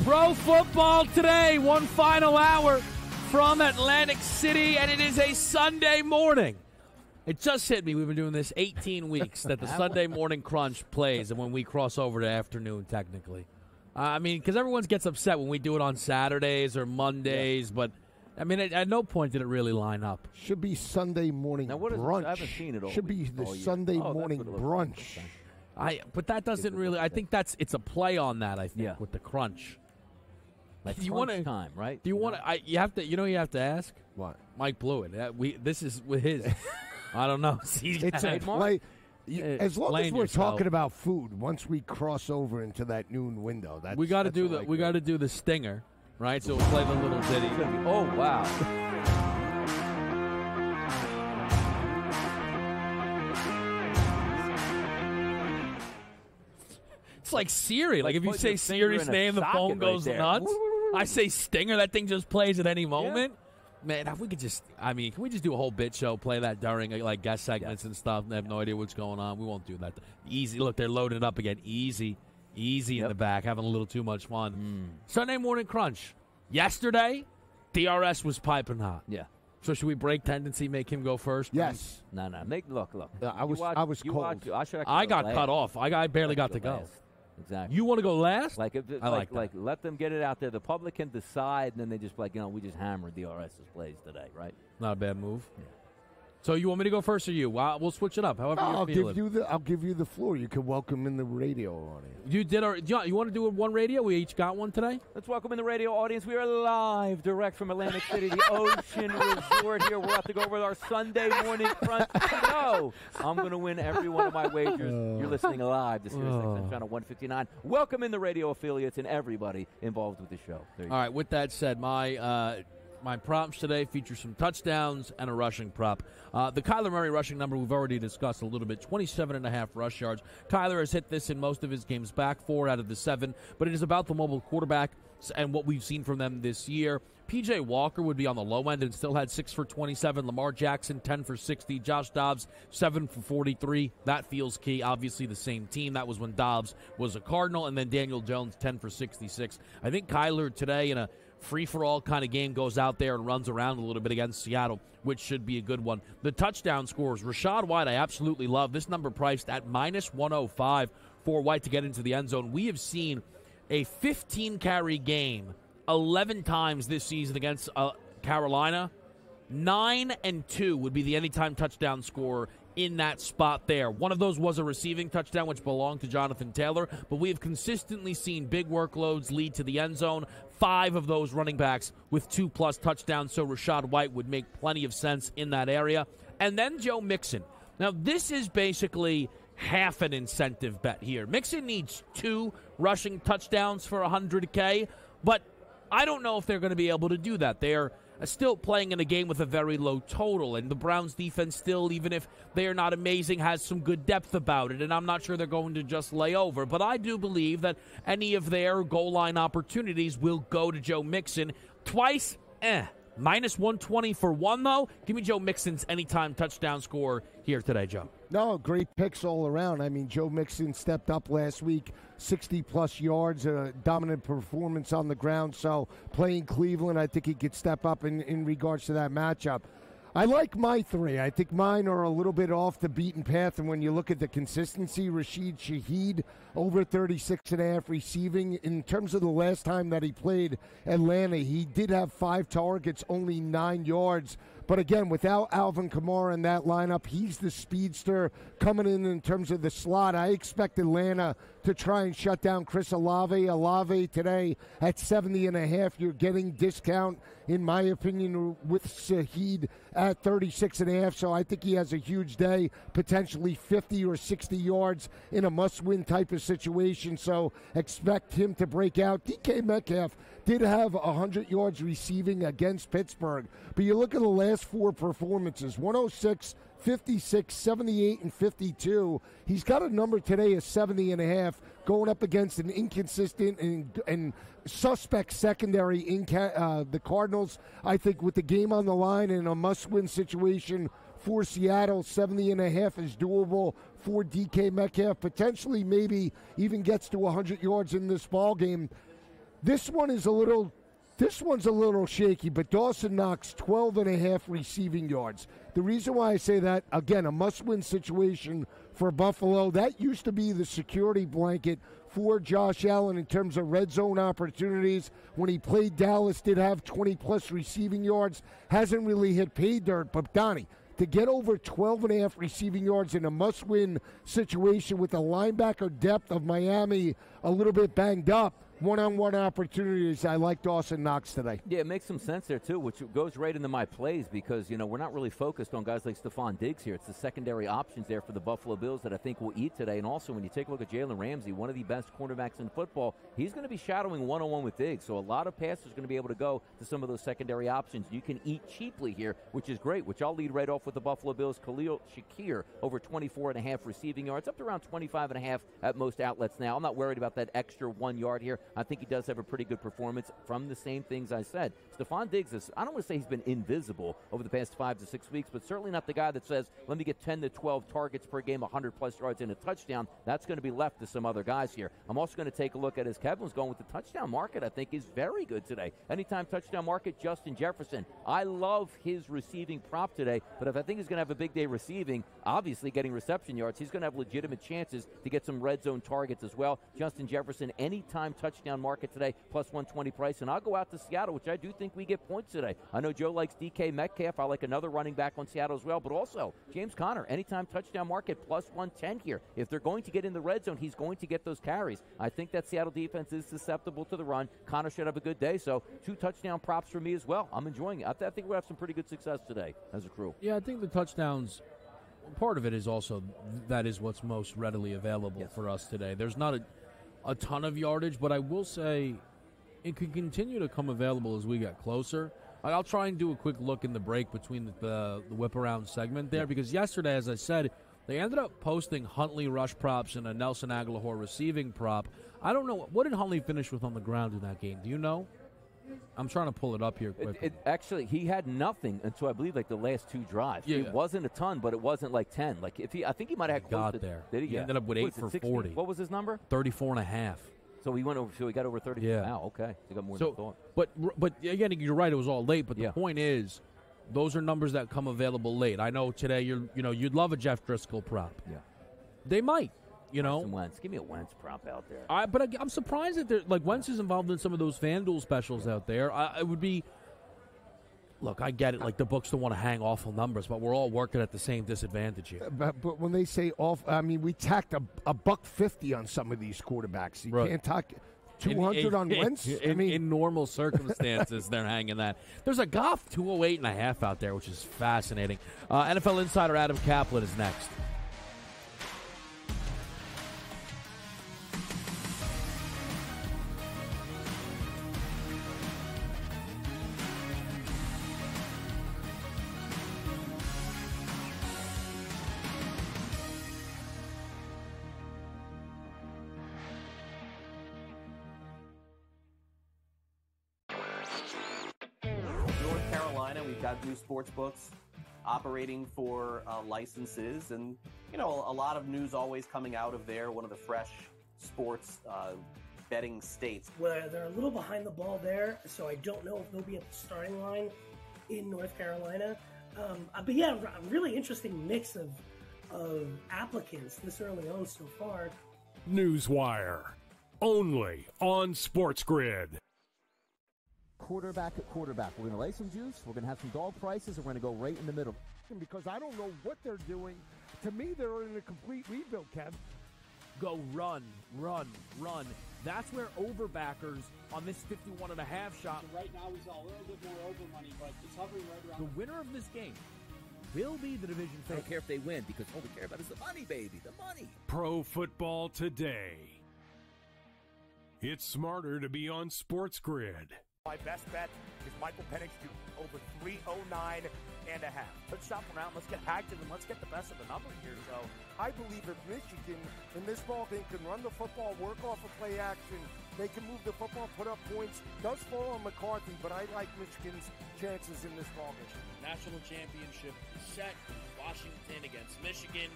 Pro football today, one final hour from Atlantic City, and it is a Sunday morning. It just hit me. We've been doing this 18 weeks that the Sunday morning crunch plays, and when we cross over to afternoon, technically. I mean, because everyone gets upset when we do it on Saturdays or Mondays, but, I mean, at no point did it really line up. Should be Sunday morning brunch. I haven't seen it all. Should be the Sunday morning brunch. But that doesn't really. I think it's a play on that. I think with the crunch. Like do you want time, right? Do you want to? You have to. You have to ask. What? Mike Blewett. This is with his. I don't know. It's a play. As long as we're talking about food, once we cross over into that noon window, we got to do the stinger, right? So we'll play the little ditty. Oh wow. It's like Siri. Like if you say Siri's name, the phone goes nuts. I say Stinger, that thing just plays at any moment. Yeah. Man, if we could can we just do a whole bit show, play that during like guest segments and stuff, and they have no idea what's going on? We won't do that. Easy. Look, they're loading it up again. Easy in the back, having a little too much fun. Sunday morning crunch. Yesterday, DRS was piping hot. Yeah. So should we break tendency, make him go first? Yes. No. Look. I was cold. I got cut off. I barely got to go. Exactly. You want to go last? Like let them get it out there. The public can decide, and then they just we just hammered the RS's plays today, right? Not a bad move. Yeah. So you want me to go first or you? We'll switch it up. However I'll give you the floor. You can welcome in the radio audience. You want to do one radio? We each got one today. Let's welcome in the radio audience. We are live, direct from Atlantic City, the Ocean Resort here. We're about to go over our Sunday morning front. No, I'm going to win every one of my wagers. You're listening live to Sirius XM Channel 159. Welcome in the radio affiliates and everybody involved with the show. All right. With that said, my props today feature some touchdowns and a rushing prop. The Kyler Murray rushing number we've already discussed a little bit, 27.5 rush yards. Kyler has hit this in most of his games back, 4 out of the 7, but it is about the mobile quarterback and what we've seen from them this year. P.J. Walker would be on the low end and still had 6 for 27. Lamar Jackson, 10 for 60. Josh Dobbs, 7 for 43. That feels key. Obviously the same team. That was when Dobbs was a Cardinal. And then Daniel Jones, 10 for 66. I think Kyler today in a free-for-all kind of game goes out there and runs around a little bit against Seattle, which should be a good one. The touchdown scores. Rashad White, I absolutely love. This number priced at minus 105 for White to get into the end zone. We have seen a 15-carry game 11 times this season against Carolina. 9 and 2 would be the anytime touchdown score in that spot there. One of those was a receiving touchdown, which belonged to Jonathan Taylor, but we have consistently seen big workloads lead to the end zone. 5 of those running backs with 2+ touchdowns, so Rashad White would make plenty of sense in that area. And then Joe Mixon. Now, this is basically half an incentive bet here. Mixon needs 2 rushing touchdowns for $100K, but I don't know if they're going to be able to do that. They're still playing in a game with a very low total, and the Browns defense still, even if they are not amazing, has some good depth about it, and I'm not sure they're going to just lay over. But I do believe that any of their goal line opportunities will go to Joe Mixon. Twice, minus 120 for one, though. Give me Joe Mixon's anytime touchdown score here today, Joe. No, great picks all around. I mean, Joe Mixon stepped up last week, 60-plus yards, a dominant performance on the ground. So playing Cleveland, I think he could step up in regards to that matchup. I like my 3. I think mine are a little bit off the beaten path, and when you look at the consistency, Rashid Shaheed, over 36.5 receiving. In terms of the last time that he played Atlanta, he did have 5 targets, only 9 yards. But again, without Alvin Kamara in that lineup, he's the speedster coming in terms of the slot. I expect Atlanta to try and shut down Chris Olave. Olave today at 70.5. You're getting discount, in my opinion, with Shaheed at 36.5. So I think he has a huge day, potentially 50 or 60 yards in a must-win type of situation. So expect him to break out. DK Metcalf did have 100 yards receiving against Pittsburgh. But you look at the last 4 performances, 106, 56, 78, and 52. He's got a number today of 70.5, going up against an inconsistent and suspect secondary in the Cardinals. I think with the game on the line and a must-win situation for Seattle, 70.5 is doable for DK Metcalf. Potentially maybe even gets to 100 yards in this ball game. This one's a little shaky, but Dawson Knox, 12.5 receiving yards. The reason why I say that, again, a must-win situation for Buffalo. That used to be the security blanket for Josh Allen in terms of red zone opportunities. When he played Dallas, did have 20-plus receiving yards. Hasn't really hit pay dirt, but Donnie, to get over 12.5 receiving yards in a must-win situation with the linebacker depth of Miami a little bit banged up, one-on-one opportunities. I like Dawson Knox today. Yeah, it makes some sense there, too, which goes right into my plays because, we're not really focused on guys like Stephon Diggs here. It's the secondary options there for the Buffalo Bills that I think will eat today. And also, when you take a look at Jalen Ramsey, one of the best cornerbacks in football, he's going to be shadowing one-on-one with Diggs. So a lot of passes are going to be able to go to some of those secondary options. You can eat cheaply here, which is great, which I'll lead right off with the Buffalo Bills. Khalil Shakir over 24.5 receiving yards, up to around 25.5 at most outlets now. I'm not worried about that extra 1 yard here. I think he does have a pretty good performance from the same things I said. Stephon Diggs is, I don't want to say he's been invisible over the past 5 to 6 weeks, but certainly not the guy that says, let me get 10 to 12 targets per game, 100-plus yards and a touchdown. That's going to be left to some other guys here. I'm also going to take a look at, as Caplan's going with the touchdown market, I think is very good today. Anytime touchdown market, Justin Jefferson. I love his receiving prop today, but if I think he's going to have a big day receiving, obviously getting reception yards, he's going to have legitimate chances to get some red zone targets as well. Justin Jefferson, anytime touchdown market today, plus 120 price. And I'll go out to Seattle, which I do think we get points today. I know Joe likes DK Metcalf. I like another running back on Seattle as well, but also James Conner, anytime touchdown market, plus 110 here. If they're going to get in the red zone, he's going to get those carries. I think that Seattle defense is susceptible to the run. Conner should have a good day, so 2 touchdown props for me as well. I'm enjoying it. I think we'll have some pretty good success today as a crew. Yeah, I think the touchdowns, part of it is also that is what's most readily available for us today. There's not a ton of yardage, but I will say it could continue to come available as we get closer. I'll try and do a quick look in the break between the whip-around segment there, because yesterday, as I said, they ended up posting Huntley rush props and a Nelson Aguilar receiving prop. I don't know. What did Huntley finish with on the ground in that game? Do you know? I'm trying to pull it up here quickly. Actually, he had nothing until I believe like the last 2 drives. Yeah. It wasn't a ton, but it wasn't like 10. Like I think he might have got there. Did he? He ended up with 8 for 40. What was his number? 34.5. So he went over. So he got over 30. Yeah. Wow. Okay. He got more than I thought. But again, you're right. It was all late. But the point is, those are numbers that come available late. I know today you'd love a Jeff Driscoll prop. Yeah. They might. Wentz. Give me a Wentz prop out there. But I'm surprised that Wentz is involved in some of those FanDuel specials out there. It would be. Look, I get it. Like, the books don't want to hang awful numbers, but we're all working at the same disadvantage here. But when they say off, I mean, we tacked a $150 on some of these quarterbacks. You can't tack 200 on Wentz. In normal circumstances, they're hanging that. There's a Goff 208.5 out there, which is fascinating. NFL insider Adam Caplan is next. Got new sports books operating for licenses, and a lot of news always coming out of there. One of the fresh sports betting states. Well, they're a little behind the ball there, so I don't know if they'll be at the starting line in North Carolina. But yeah, a really interesting mix of applicants this early on so far. Newswire, only on SportsGrid. Quarterback at quarterback. We're going to lay some juice. We're going to have some dog prices, and we're going to go right in the middle. Because I don't know what they're doing. To me, they're in a complete rebuild, Kev. Go run. That's where overbackers on this 51.5 shot. Right now, he's a little bit more over money, but it's hovering right around. The winner of this game will be the division favorite. I don't care if they win, because all we care about is the money, baby, the money. Pro Football Today. It's smarter to be on SportsGrid. My best bet is Michael Penix to over 309.5. Let's shop around. Let's get active, and let's get the best of the number here. So I believe if Michigan in this ball game can run the football, work off of play action, they can move the football, put up points. Does fall on McCarthy, but I like Michigan's chances in this ball game. National championship set. Washington against Michigan.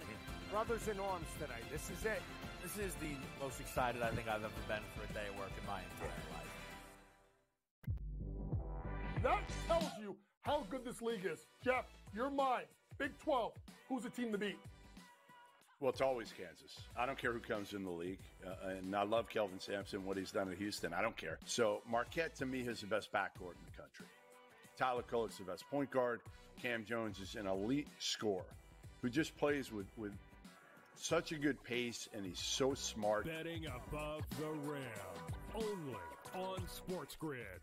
Brothers in arms today. This is it. This is the most excited I think I've ever been for a day of work in my entire life. That tells you how good this league is. Jeff, you're mine. Big 12. Who's the team to beat? Well, it's always Kansas. I don't care who comes in the league. And I love Kelvin Sampson, what he's done at Houston. I don't care. So Marquette, to me, is the best backcourt in the country. Tyler Kolek's the best point guard. Cam Jones is an elite scorer who just plays with such a good pace, and he's so smart. Betting above the rim, only on SportsGrid.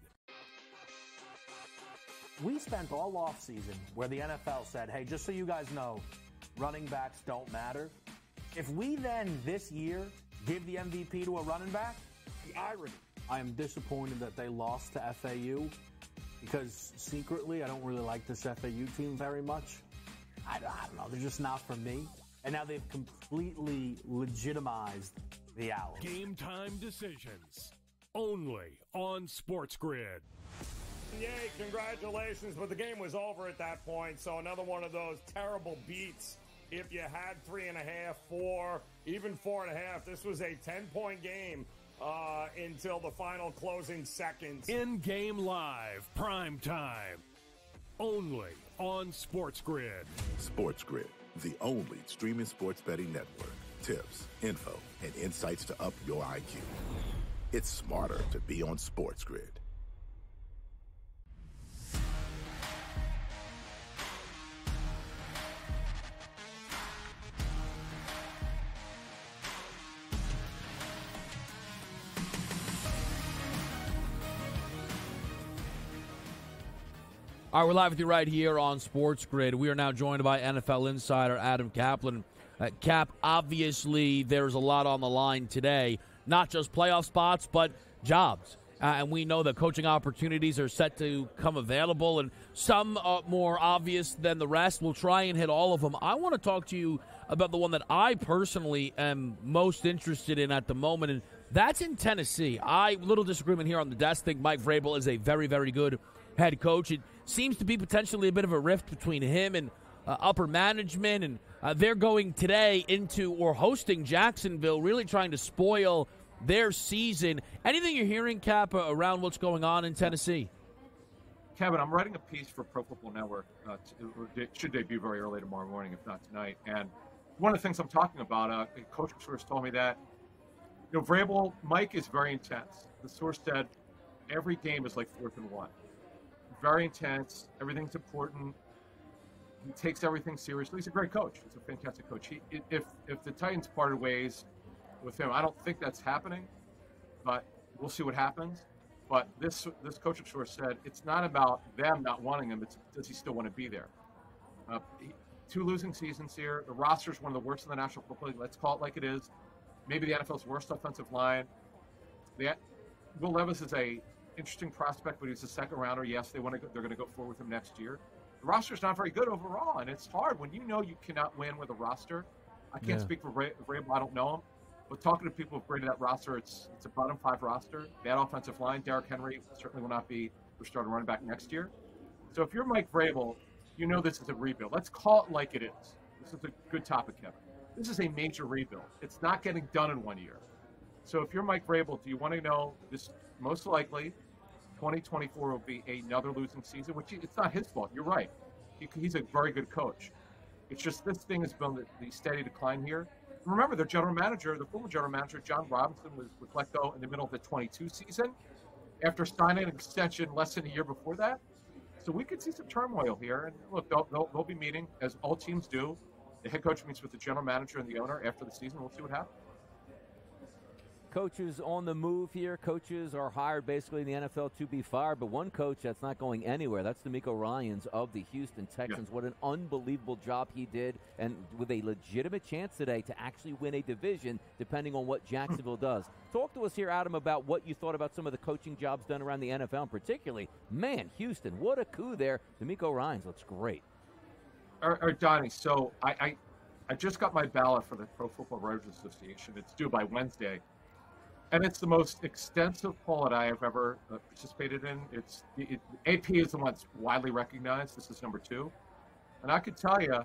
We spent all offseason where the NFL said, hey, just so you guys know, running backs don't matter. If we then this year give the MVP to a running back, the irony. I am disappointed that they lost to FAU because secretly I don't really like this FAU team very much. I don't know. They're just not for me. And now they've completely legitimized the Owls. Game time decisions, only on SportsGrid. Yay, congratulations, but the game was over at that point, so another one of those terrible beats. If you had 3.5, 4, even 4.5, this was a 10-point game until the final closing seconds. In-game live, prime time, only on SportsGrid. SportsGrid, the only streaming sports betting network. Tips, info, and insights to up your IQ. It's smarter to be on SportsGrid. All right, we're live with you right here on SportsGrid. We are now joined by NFL insider Adam Caplan. Cap, obviously there's a lot on the line today, not just playoff spots, but jobs. And we know that coaching opportunities are set to come available, and some are more obvious than the rest. We'll try and hit all of them. I want to talk to you about the one that I personally am most interested in at the moment, and that's in Tennessee. Little disagreement here on the desk. Think Mike Vrabel is a very, very good head coach. It seems to be potentially a bit of a rift between him and upper management, and they're going today into or hosting Jacksonville, really trying to spoil their season. Anything you're hearing, Cap, around what's going on in Tennessee? Kevin, I'm writing a piece for Pro Football Network. It should debut very early tomorrow morning, if not tonight. And one of the things I'm talking about, a coach source told me that, Vrabel, Mike is very intense. The source said every game is like 4th and 1. Very intense. Everything's important. He takes everything seriously. He's a great coach. He's a fantastic coach. If the Titans parted ways with him, I don't think that's happening, but we'll see what happens. But this coaching source said it's not about them not wanting him. It's does he still want to be there? 2 losing seasons here. The roster is one of the worst in the National Football League. Let's call it like it is. Maybe the NFL's worst offensive line. Will Levis is a interesting prospect, but he's a second rounder. Yes, they're going to go forward with him next year. The roster's not very good overall, and it's hard when you know you cannot win with a roster. I can't speak for Vrabel. I don't know him. But talking to people who've graded that roster, it's a bottom 5 roster. Bad offensive line. Derrick Henry certainly will not be your starting running back next year. So if you're Mike Vrabel, you know this is a rebuild. Let's call it like it is. This is a good topic, Kevin. This is a major rebuild. It's not getting done in 1 year. So if you're Mike Vrabel, do you want to know this? Most likely, 2024 will be another losing season, which it's not his fault. You're right. He's a very good coach. It's just this thing has been the steady decline here. Remember, their general manager, the former general manager, John Robinson, was let go in the middle of the 22 season after signing an extension less than a year before that. So we could see some turmoil here. And look, they'll be meeting, as all teams do. The head coach meets with the general manager and the owner after the season. We'll see what happens. Coaches on the move here. Coaches are hired basically in the NFL to be fired, but one coach that's not going anywhere, that's DeMeco Ryans of the Houston Texans. Yeah. What an unbelievable job he did, and with a legitimate chance today to actually win a division, depending on what Jacksonville does. Talk to us here, Adam, about what you thought about some of the coaching jobs done around the NFL, and particularly, man, Houston, what a coup there. DeMeco Ryans looks great. Donnie, so I just got my ballot for the Pro Football Writers Association. It's due by Wednesday. And it's the most extensive poll that I have ever participated in. AP is the one that's widely recognized. This is number 2. And I could tell you,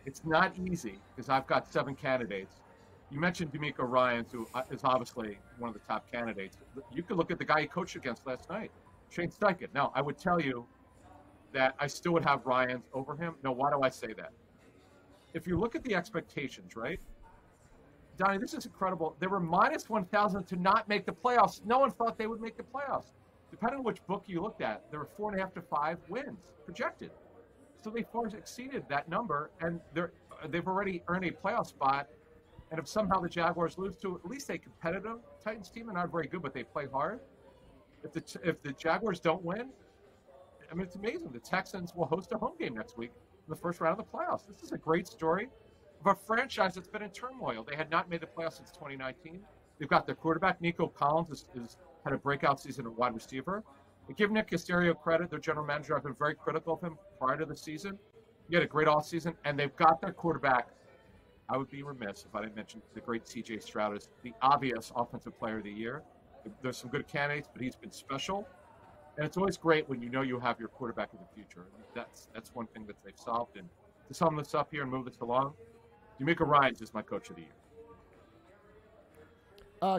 it's not easy because I've got 7 candidates. You mentioned DeMeco Ryans, who is obviously one of the top candidates. You could look at the guy he coached against last night, Shane Steichen. Now, I would tell you, that I still would have Ryans over him. No, why do I say that? If you look at the expectations, right? Donnie, this is incredible. They were minus 1,000 to not make the playoffs. No one thought they would make the playoffs. Depending on which book you looked at, there were 4.5 to 5 wins projected. So they far exceeded that number, and they've already earned a playoff spot. And if somehow the Jaguars lose to at least a competitive Titans team, and not very good, but they play hard. If the Jaguars don't win, I mean, it's amazing. The Texans will host a home game next week in the first round of the playoffs. This is a great story of a franchise that's been in turmoil. They had not made the playoffs since 2019. They've got their quarterback, Nico Collins, is had a breakout season at wide receiver. They give Nick Caserio credit. Their general manager, I've been very critical of him prior to the season. He had a great offseason, and they've got their quarterback. I would be remiss if I didn't mention the great C.J. Stroud is the obvious offensive player of the year. There's some good candidates, but he's been special. And it's always great when you know you have your quarterback of the future. That's one thing that they've solved. And to sum this up here and move this along, D'Amico Ryans is my coach of the year.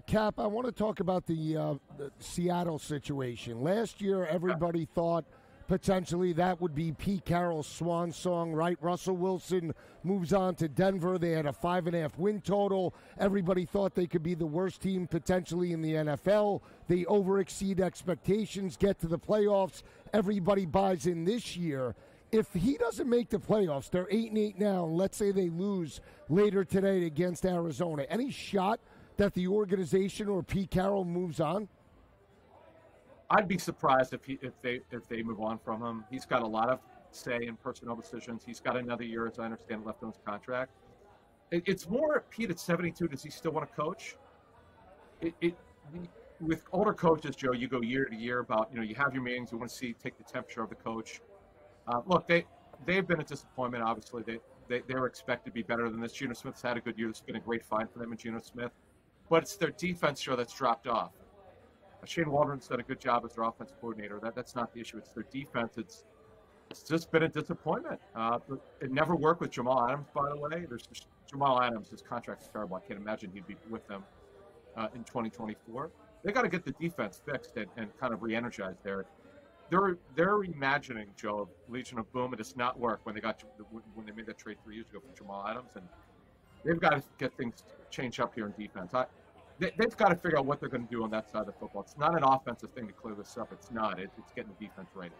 Cap, I want to talk about the Seattle situation. Last year, everybody thought potentially that would be Pete Carroll's swan song, right? Russell Wilson moves on to Denver. They had a 5.5 win total. Everybody thought they could be the worst team potentially in the NFL. They overexceed expectations, get to the playoffs. Everybody buys in this year. If he doesn't make the playoffs, they're 8-8 now, and let's say they lose later today against Arizona. Any shot that the organization or Pete Carroll moves on? I'd be surprised if they move on from him. He's got a lot of say in personnel decisions. He's got another year, as I understand, left on his contract. It's more Pete at 72. Does he still want to coach? With older coaches, Joe, you go year to year about you have your meetings. You want to take the temperature of the coach. Look, they've been a disappointment. Obviously, they were expected to be better than this. Geno Smith's had a good year. It's been a great find for them and Geno Smith, but it's their defense show that's dropped off. Shane Waldron's done a good job as their offensive coordinator. That's not the issue. It's their defense. It's just been a disappointment. It never worked with Jamal Adams, by the way. Jamal Adams, his contract's terrible. I can't imagine he'd be with them in 2024. They got to get the defense fixed and kind of re-energized there. They're imagining, Joe, Legion of Boom. It does not work when they made that trade 3 years ago for Jamal Adams, and they've got to get things changed up here in defense. They've got to figure out what they're going to do on that side of the football. It's not an offensive thing to clear this up. It's not. It's getting the defense right.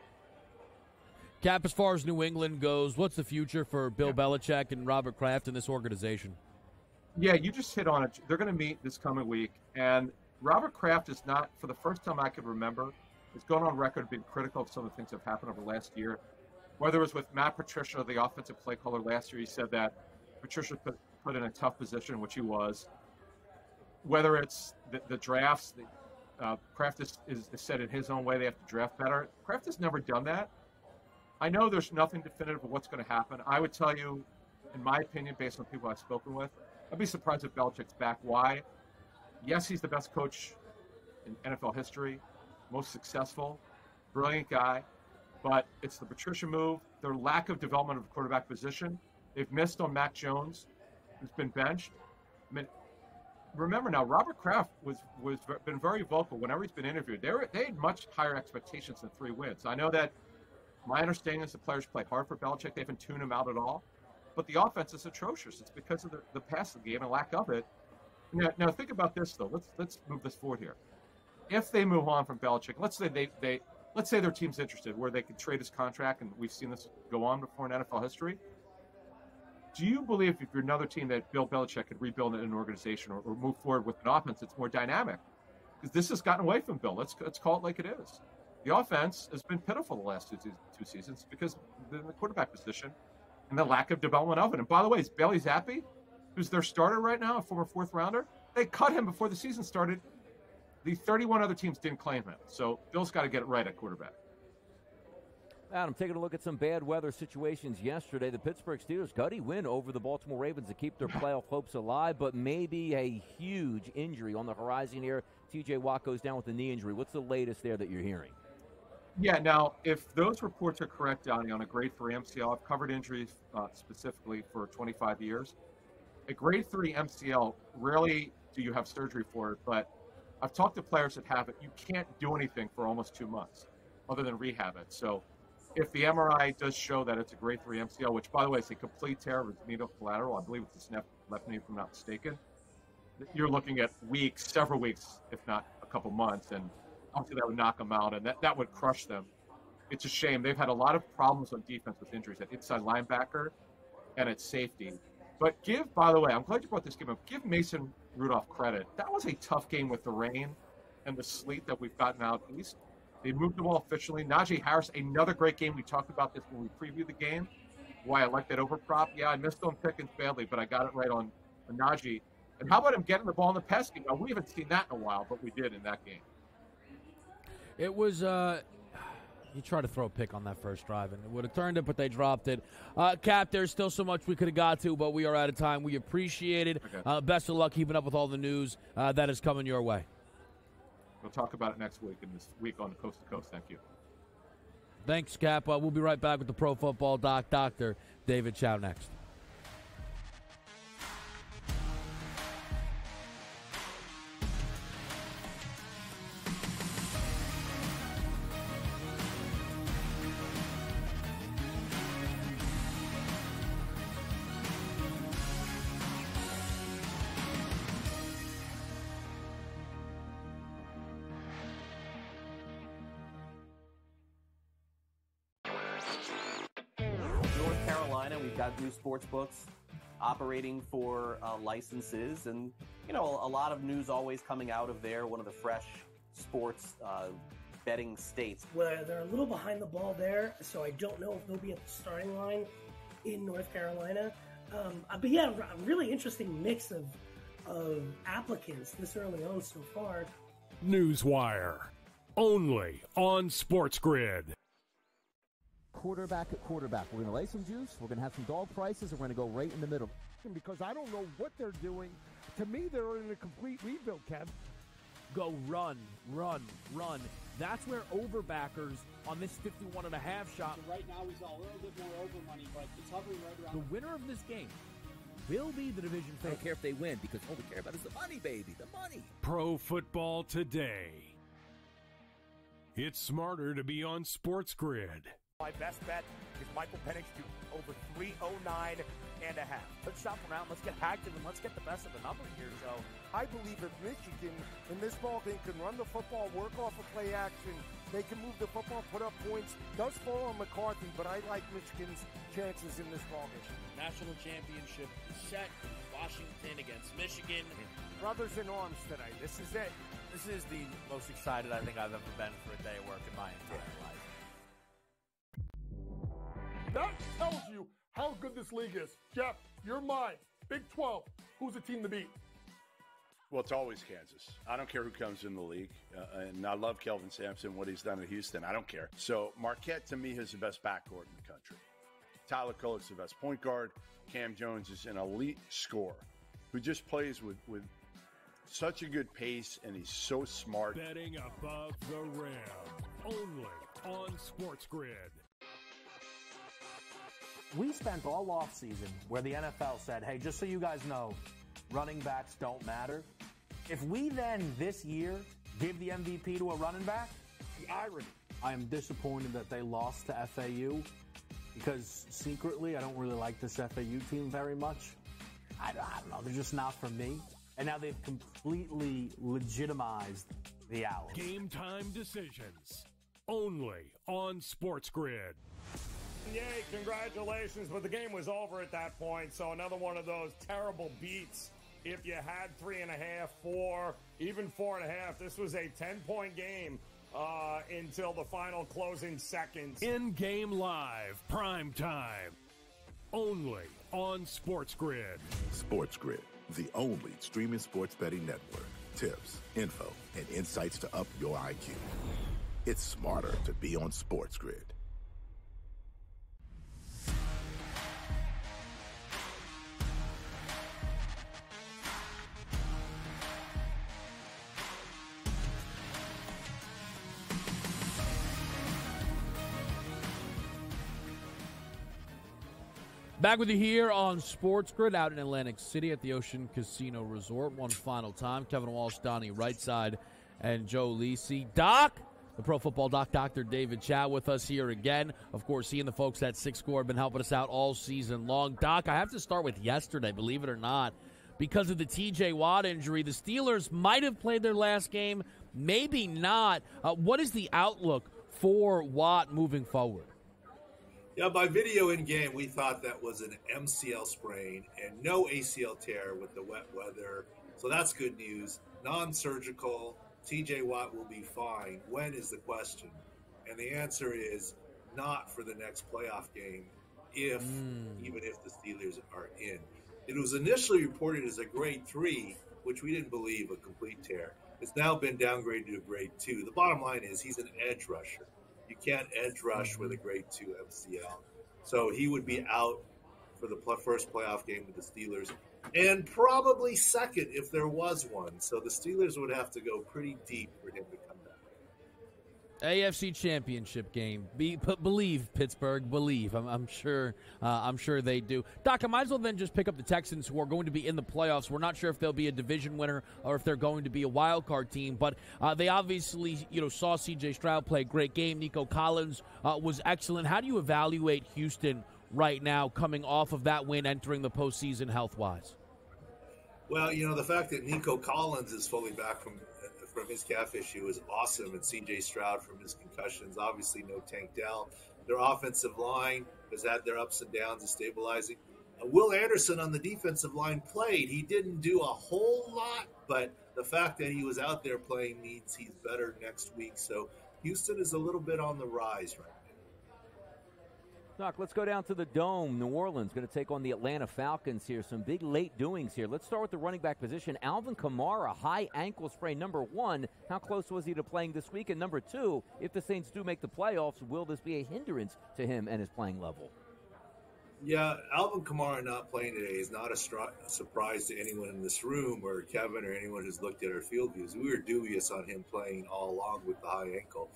Cap, as far as New England goes, what's the future for Bill Belichick and Robert Kraft in this organization? Yeah, you just hit on it. They're going to meet this coming week, and Robert Kraft is not, for the first time I could remember, has gone on record being critical of some of the things that have happened over the last year. Whether it was with Matt Patricia, the offensive play caller last year, he said that Patricia put in a tough position, which he was. Whether it's the drafts, Kraft is said in his own way they have to draft better. Kraft has never done that. I know there's nothing definitive of what's going to happen. I would tell you, in my opinion, based on people I've spoken with, I'd be surprised if Belichick's back. Why? Yes, he's the best coach in NFL history, most successful, brilliant guy, but it's the Patricia move, their lack of development of the quarterback position. They've missed on Mac Jones, who's been benched. I mean, remember now, Robert Kraft was been very vocal whenever he's been interviewed. They had much higher expectations than 3 wins. I know that my understanding is the players play hard for Belichick. They haven't tuned him out at all. But the offense is atrocious. It's because of the passing game and lack of it. Now think about this though. Let's move this forward here. If they move on from Belichick, let's say their team's interested, where they could trade his contract, and we've seen this go on before in NFL history. Do you believe if you're another team that Bill Belichick could rebuild an organization or move forward with an offense that's more dynamic? Because this has gotten away from Bill. Let's call it like it is. The offense has been pitiful the last two seasons because of the quarterback position and the lack of development of it. And by the way, is Bailey Zappi, who's their starter right now, a former 4th rounder, they cut him before the season started. The 31 other teams didn't claim him. So Bill's got to get it right at quarterback. Adam, taking a look at some bad weather situations yesterday. The Pittsburgh Steelers, gutty win over the Baltimore Ravens to keep their playoff hopes alive, but maybe a huge injury on the horizon here. TJ Watt goes down with a knee injury. What's the latest there that you're hearing? Yeah, now, if those reports are correct, Donnie, on a grade 3 MCL, I've covered injuries specifically for 25 years. A grade 3 MCL, rarely do you have surgery for it, but I've talked to players that have it. You can't do anything for almost 2 months other than rehab it. So if the MRI does show that it's a grade 3 MCL, which, by the way, is a complete tear of his medial collateral, I believe it's his left knee, if I'm not mistaken, you're looking at weeks, several weeks, if not a couple months, and obviously that would knock them out, and that would crush them. It's a shame. They've had a lot of problems on defense with injuries at inside linebacker and at safety. But by the way, I'm glad you brought this game up. Give Mason Rudolph credit. That was a tough game with the rain and the sleet that we've gotten out. At least they moved the ball efficiently. Najee Harris, another great game. We talked about this when we previewed the game. Why I like that over prop. Yeah, I missed on Pickens badly, but I got it right on Najee. And how about him getting the ball in the pass game? Now, we haven't seen that in a while, but we did in that game. It was he tried to throw a pick on that first drive, and it would have turned it, but they dropped it. Cap, there's still so much we could have got to, but we are out of time. We appreciate it. Okay. Best of luck keeping up with all the news that is coming your way. We'll talk about it next week and this week on the Coast to Coast. Thank you. Thanks, Cap. We'll be right back with the Pro Football Doc, Dr. David Chow, next. New sports books operating for licenses, and a lot of news always coming out of there. One of the fresh sports betting states. Well, they're a little behind the ball there, so I don't know if they'll be at the starting line in North Carolina. But yeah, a really interesting mix of applicants this early on so far. Newswire, only on SportsGrid. Quarterback at quarterback. We're going to lay some juice. We're going to have some dog prices, and we're going to go right in the middle. Because I don't know what they're doing. To me, they're in a complete rebuild, Kev. Go run. That's where overbackers on this 51.5 shot. So right now, we saw a little bit more over money, but it's hovering right around. The winner of this game will be the division favorite. I don't care if they win, because all we care about is the money, baby, the money. Pro Football Today. It's smarter to be on SportsGrid. My best bet is Michael Penix to over 309.5. Let's shop around. Let's get active, and let's get the best of the number here. So I believe if Michigan in this ballgame can run the football, work off of play action, they can move the football, put up points. Does fall on McCarthy, but I like Michigan's chances in this ballgame. National championship is set. Washington against Michigan. Brothers in arms tonight. This is it. This is the most excited I think I've ever been for a day of work in my entire life. That tells you how good this league is. Jeff, you're mine. Big 12. Who's the team to beat? Well, it's always Kansas. I don't care who comes in the league. And I love Kelvin Sampson, what he's done at Houston. I don't care. So Marquette, to me, is the best backcourt in the country. Tyler Kolek's the best point guard. Cam Jones is an elite scorer who just plays with such a good pace, and he's so smart. Betting above the rim. Only on SportsGrid. We spent all offseason where the NFL said, hey, just so you guys know, running backs don't matter. If we then this year give the MVP to a running back, the irony. I am disappointed that they lost to FAU because secretly I don't really like this FAU team very much. I don't know. They're just not for me. And now they've completely legitimized the Owls. Game time decisions. Only on SportsGrid. Yay, congratulations, but the game was over at that point, so another one of those terrible beats. If you had 3.5, 4, even 4.5, this was a 10-point game until the final closing seconds. In-game live, prime time, only on SportsGrid. SportsGrid, the only streaming sports betting network. Tips, info, and insights to up your IQ. It's smarter to be on SportsGrid. Back with you here on SportsGrid out in Atlantic City at the Ocean Casino Resort. One final time. Kevin Walsh, Donnie right side, and Joe Lisi. Doc, The Pro Football Doc, Dr. David Chow, with us here again. Of course, he and the folks at Six Score have been helping us out all season long. Doc, I have to start with yesterday, believe it or not. Because of the T.J. Watt injury, the Steelers might have played their last game, maybe not. What is the outlook for Watt moving forward? Yeah, by video in-game, we thought that was an MCL sprain and no ACL tear with the wet weather. So that's good news. Non-surgical. TJ Watt will be fine. When is the question? And the answer is not for the next playoff game, even if the Steelers are in. It was initially reported as a grade 3, which we didn't believe a complete tear. It's now been downgraded to a grade 2. The bottom line is he's an edge rusher. You can't edge rush with a grade 2 MCL. So he would be out for the first playoff game with the Steelers, and probably second if there was one. So the Steelers would have to go pretty deep for him to come back. AFC Championship game. Believe, Pittsburgh. Believe. I'm sure they do. Doc, I might as well then just pick up the Texans, who are going to be in the playoffs. We're not sure if they'll be a division winner or if they're going to be a wild card team, but they obviously saw C.J. Stroud play a great game. Nico Collins was excellent. How do you evaluate Houston right now, coming off of that win, entering the postseason health-wise? Well, the fact that Nico Collins is fully back from his calf issue is awesome, and C.J. Stroud from his concussions. Obviously, no Tank Dell. Their offensive line has had their ups and downs of stabilizing. Will Anderson on the defensive line played. He didn't do a whole lot, but the fact that he was out there playing means he's better next week. So Houston is a little bit on the rise right now. Doc, let's go down to the Dome. New Orleans going to take on the Atlanta Falcons here. Some big late doings here. Let's start with the running back position. Alvin Kamara, high ankle sprain. Number one, how close was he to playing this week? And number two, if the Saints do make the playoffs, will this be a hindrance to him and his playing level? Yeah, Alvin Kamara not playing today is not a surprise to anyone in this room or Kevin or anyone who's looked at our field views. We were dubious on him playing all along with the high ankle.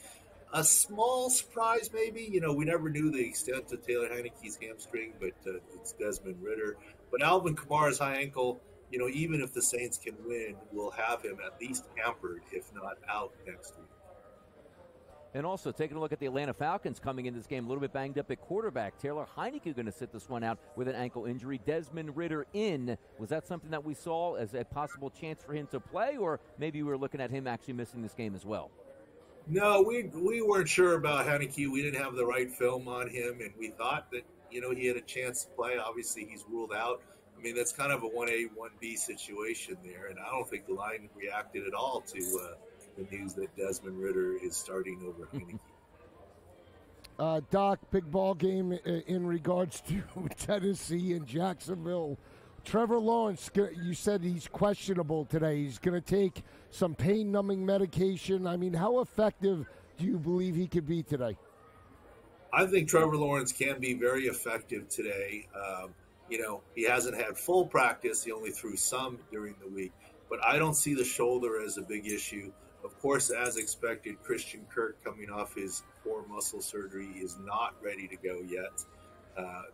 A small surprise, maybe. We never knew the extent of Taylor Heineke's hamstring, but it's Desmond Ridder. But Alvin Kamara's high ankle, even if the Saints can win, will have him at least hampered, if not out next week. And also, taking a look at the Atlanta Falcons coming in this game, a little bit banged up at quarterback. Taylor Heineke going to sit this one out with an ankle injury. Desmond Ridder in. Was that something that we saw as a possible chance for him to play, or maybe we were looking at him actually missing this game as well? No, we weren't sure about Heineke. We didn't have the right film on him, and we thought that, he had a chance to play. Obviously, he's ruled out. I mean, that's kind of a 1A, 1B situation there, and I don't think the line reacted at all to the news that Desmond Ridder is starting over Heineke. Doc, big ball game in regards to Tennessee and Jacksonville. Trevor Lawrence, you said he's questionable today. He's going to take some pain-numbing medication. I mean, how effective do you believe he could be today? I think Trevor Lawrence can be very effective today. He hasn't had full practice. He only threw some during the week. But I don't see the shoulder as a big issue. Of course, as expected, Christian Kirk, coming off his core muscle surgery, is not ready to go yet.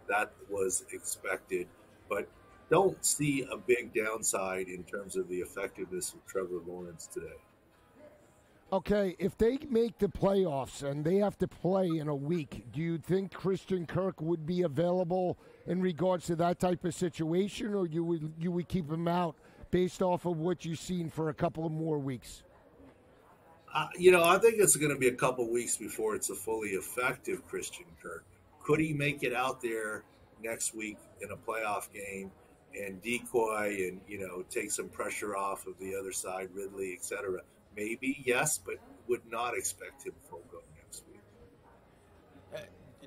That was expected. But don't see a big downside in terms of the effectiveness of Trevor Lawrence today. Okay, if they make the playoffs and they have to play in a week, do you think Christian Kirk would be available in regards to that type of situation, or you would keep him out based off of what you've seen for a couple of more weeks? I think it's going to be a couple weeks before it's a fully effective Christian Kirk. Could he make it out there next week in a playoff game and decoy and, take some pressure off of the other side, Ridley, et cetera? Maybe, yes, but would not expect him full go next week.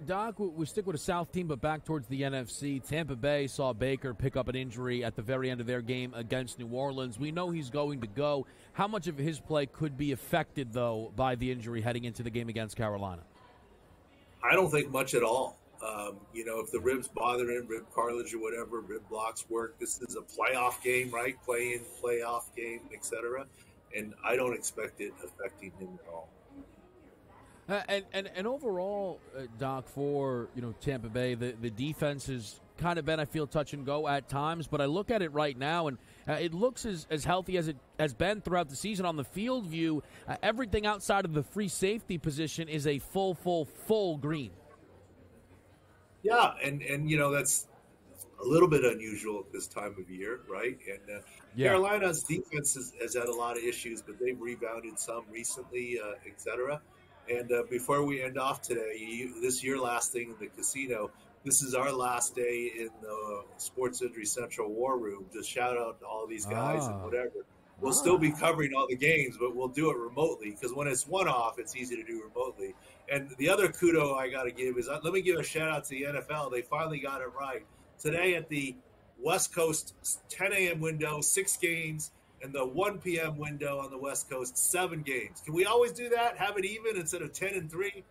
Doc, we stick with a South team, but back towards the NFC. Tampa Bay saw Baker pick up an injury at the very end of their game against New Orleans. We know he's going to go. How much of his play could be affected, though, by the injury heading into the game against Carolina? I don't think much at all. If the ribs bother him, rib cartilage or whatever, rib blocks work. This is a playoff game, right? Play-in, playoff game, et cetera. And I don't expect it affecting him at all. And overall, Doc, for Tampa Bay, the defense has kind of been, I feel, touch and go at times, but I look at it right now, and it looks as healthy as it has been throughout the season. On the field view, everything outside of the free safety position is a full green. Yeah, and that's a little bit unusual at this time of year, right? And Carolina's defense has had a lot of issues, but they've rebounded some recently, et cetera. And before we end off today, this year lasting in the casino, this is our last day in the Sports Injury Central War Room. Just shout out to all these guys and whatever. We'll still be covering all the games, but we'll do it remotely because when it's one-off, it's easy to do remotely. And the other kudo I got to give is, let me give a shout-out to the NFL. They finally got it right. Today at the West Coast 10 a.m. window, 6 games, and the 1 p.m. window on the West Coast, 7 games. Can we always do that, have it even instead of 10 and 3?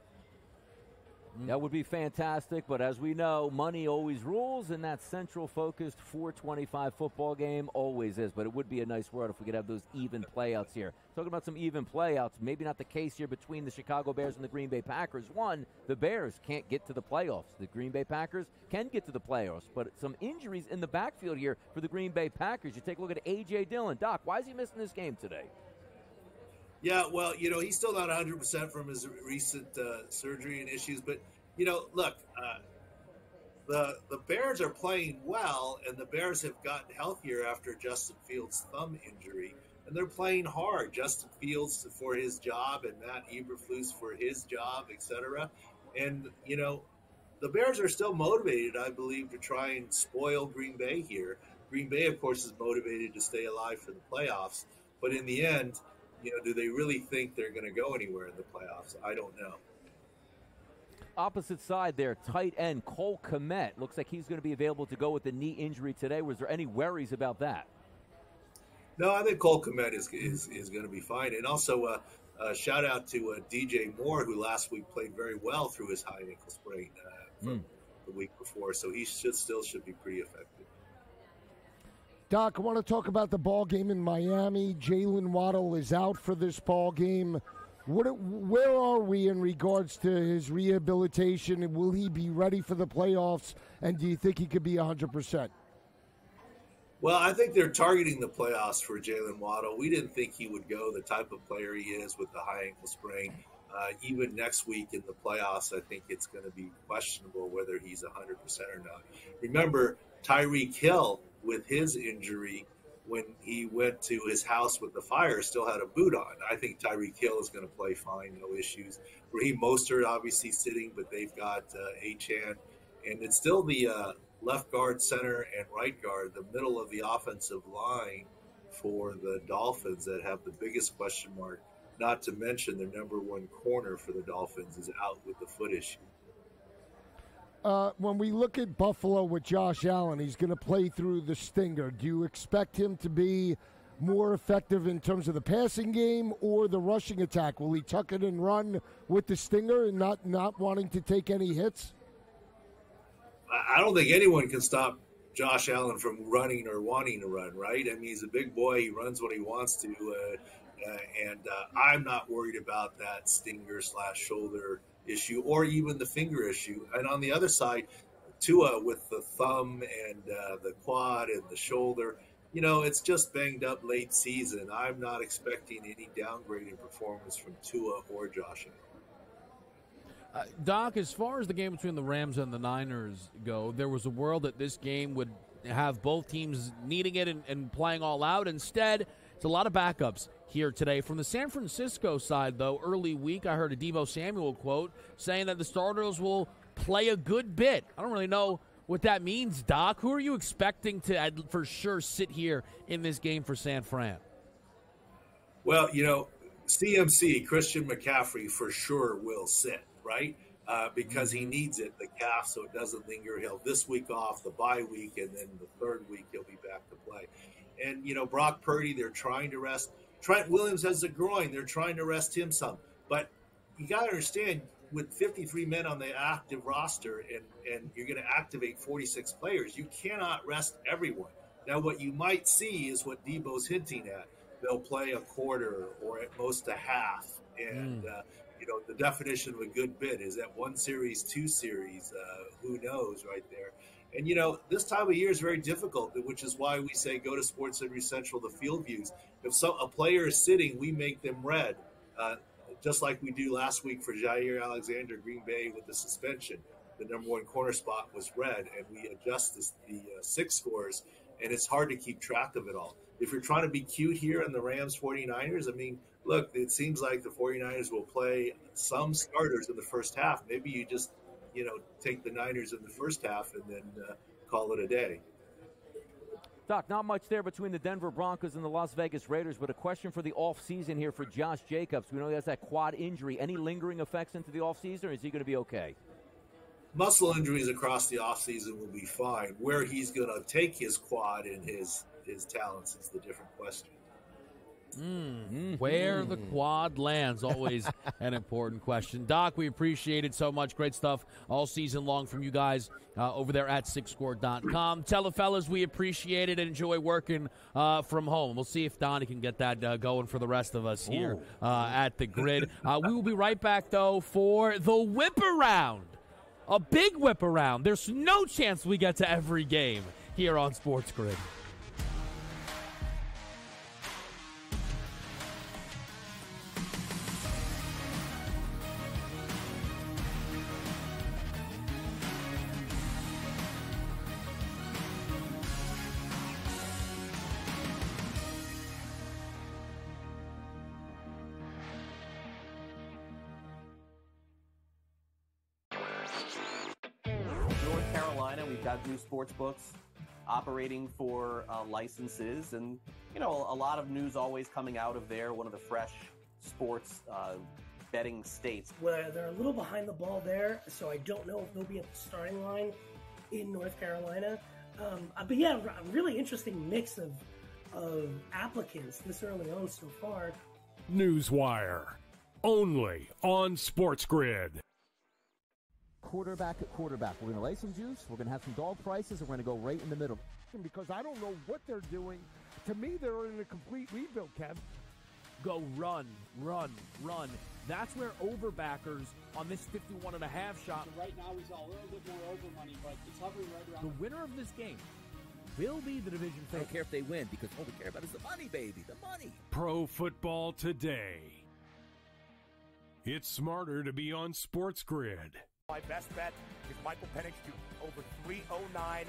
That would be fantastic, but as we know, money always rules, and that central-focused 425 football game always is. But it would be a nice world if we could have those even playouts here. Talking about some even playouts, maybe not the case here between the Chicago Bears and the Green Bay Packers. One, the Bears can't get to the playoffs. The Green Bay Packers can get to the playoffs, but some injuries in the backfield here for the Green Bay Packers. You take a look at A.J. Dillon. Doc, why is he missing this game today? Yeah, well, he's still not 100% from his recent surgery and issues. But, look, the Bears are playing well, and the Bears have gotten healthier after Justin Fields' thumb injury. And they're playing hard. Justin Fields for his job and Matt Eberflus for his job, et cetera. And, the Bears are still motivated, I believe, to try and spoil Green Bay here. Green Bay, of course, is motivated to stay alive for the playoffs. But in the end, do they really think they're going to go anywhere in the playoffs? I don't know. Opposite side there, tight end Cole Kmet. Looks like he's going to be available to go with the knee injury today. Was there any worries about that? No, I think Cole Kmet is going to be fine. And also, shout out to DJ Moore, who last week played very well through his high ankle sprain from the week before. So he should be pretty effective. Doc, I want to talk about the ball game in Miami. Jalen Waddle is out for this ball game. Where are we in regards to his rehabilitation? Will he be ready for the playoffs? And do you think he could be 100%? Well, I think they're targeting the playoffs for Jalen Waddle. We didn't think he would go, the type of player he is with the high ankle sprain. Even next week in the playoffs, I think it's going to be questionable whether he's 100% or not. Remember, Tyreek Hill, with his injury, when he went to his house with the fire, still had a boot on. I think Tyreek Hill is going to play fine, no issues. Raheem Mostert obviously sitting, but they've got Achane. And it's still the left guard, center, and right guard, the middle of the offensive line for the Dolphins that have the biggest question mark. Not to mention their number one corner for the Dolphins is out with the foot issue. When we look at Buffalo with Josh Allen, he's going to play through the stinger. Do you expect him to be more effective in terms of the passing game or the rushing attack? Will he tuck it and run with the stinger and not wanting to take any hits? I don't think anyone can stop Josh Allen from running or wanting to run, right? I mean, he's a big boy. He runs when he wants to. And I'm not worried about that stinger/shoulder issue or even the finger issue. And on the other side, Tua with the thumb and the quad and the shoulder, it's just banged up late season. I'm not expecting any downgrade in performance from Tua or Josh Allen. Doc, as far as the game between the Rams and the Niners go, there was a world that this game would have both teams needing it and playing all out. Instead, it's a lot of backups here today. From the San Francisco side, though, early week, I heard a Deebo Samuel quote saying that the starters will play a good bit. I don't really know what that means, Doc. Who are you expecting to for sure sit here in this game for San Fran? Well, CMC, Christian McCaffrey, for sure will sit, right? Because he needs it, the calf, so it doesn't linger. He'll this week off, the bye week, and then the third week he'll be back to play. And, Brock Purdy, they're trying to rest. Trent Williams has a groin. They're trying to rest him some. But you got to understand, with 53 men on the active roster and you're going to activate 46 players, you cannot rest everyone. Now, what you might see is what Debo's hinting at. They'll play a quarter or at most a half. And, the definition of a good bit is that one series, two series, who knows right there. And, this time of year is very difficult, which is why we say go to Sports Center Central, the field views. If a player is sitting, we make them red, just like we do last week for Jair Alexander, Green Bay, with the suspension. The number one corner spot was red, and we adjust the six scores, and it's hard to keep track of it all. If you're trying to be cute here on the Rams 49ers, look, it seems like the 49ers will play some starters in the first half. Maybe you just take the Niners in the first half and then call it a day. Doc, not much there between the Denver Broncos and the Las Vegas Raiders, but a question for the offseason here for Josh Jacobs. We know he has that quad injury. Any lingering effects into the offseason, or is he going to be okay? Muscle injuries across the offseason will be fine. Where he's going to take his quad and his talents is the different question. Where the quad lands, always an important question. Doc, we appreciate it so much. Great stuff all season long from you guys over there at SixScore.com. Tell the fellas we appreciate it and enjoy working from home. We'll see if Donnie can get that going for the rest of us here at the Grid. We will be right back, though, for the whip around. A big whip around. There's no chance we get to every game here on Sports Grid. New sports books operating for licenses, and a lot of news always coming out of there. One of the fresh sports betting states. Well, they're a little behind the ball there, so I don't know if they'll be at the starting line in North Carolina. But yeah, a really interesting mix of applicants this early on so far. Newswire, only on Sports Grid. Quarterback at quarterback. We're going to lay some juice. We're going to have some dog prices, and we're going to go right in the middle. Because I don't know what they're doing. To me, they're in a complete rebuild, Kev. Go run. That's where overbackers on this 51.5 shot. Right now, he's a little bit more over money, but it's hovering right around. The winner of this game will be the division favorite. I don't care if they win, because all we care about is the money, baby, the money. Pro Football Today. It's smarter to be on Sports Grid. My best bet is Michael Penix to over 309.5.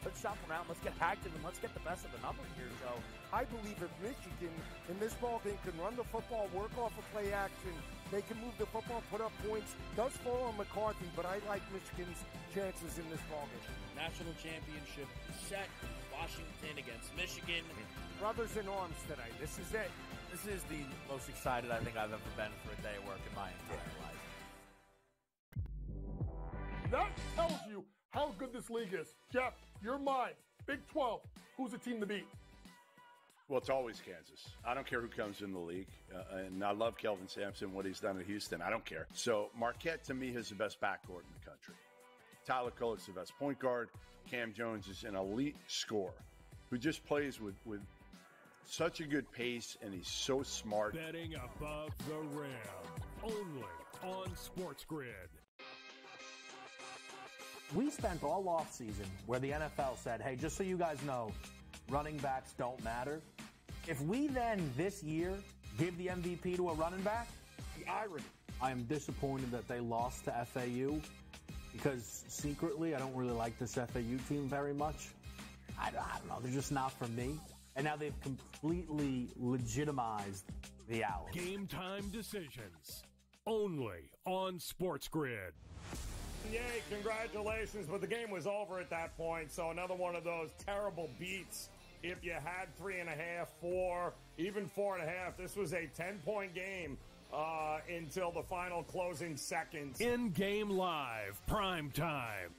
Let's shop around. Let's get active, and let's get the best of the numbers here. So I believe if Michigan in this ball game can run the football, work off of play action, they can move the football, put up points. Does fall on McCarthy, but I like Michigan's chances in this ball game. National championship set. Washington against Michigan. Brothers in arms today. This is it. This is the most excited I think I've ever been for a day of work in my entire life. That tells you how good this league is. Jeff, you're mine. Big 12. Who's the team to beat? Well, it's always Kansas. I don't care who comes in the league. And I love Kelvin Sampson, what he's done at Houston. I don't care. So Marquette, to me, is the best backcourt in the country. Tyler Kolek's the best point guard. Cam Jones is an elite scorer who just plays with such a good pace, and he's so smart. Betting above the rim. Only on Sports Grid. We spent all offseason where the NFL said, hey, just so you guys know, running backs don't matter. If we then this year give the MVP to a running back, the irony. I am disappointed that they lost to FAU because secretly I don't really like this FAU team very much. I don't know. They're just not for me. And now they've completely legitimized the Owls. Game time decisions. Only on Sports Grid. Yay, congratulations, but the game was over at that point, so another one of those terrible beats. If you had 3.5, 4, even 4.5, this was a 10-point game until the final closing seconds. In-game live, prime time.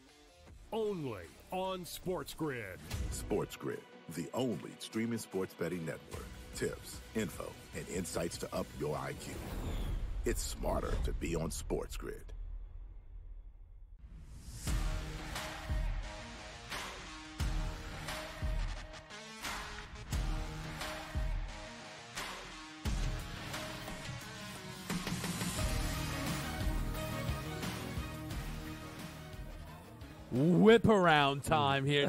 Only on Sports Grid. Sports Grid, the only streaming sports betting network. Tips, info, and insights to up your IQ. It's smarter to be on Sports Grid. whip around time here.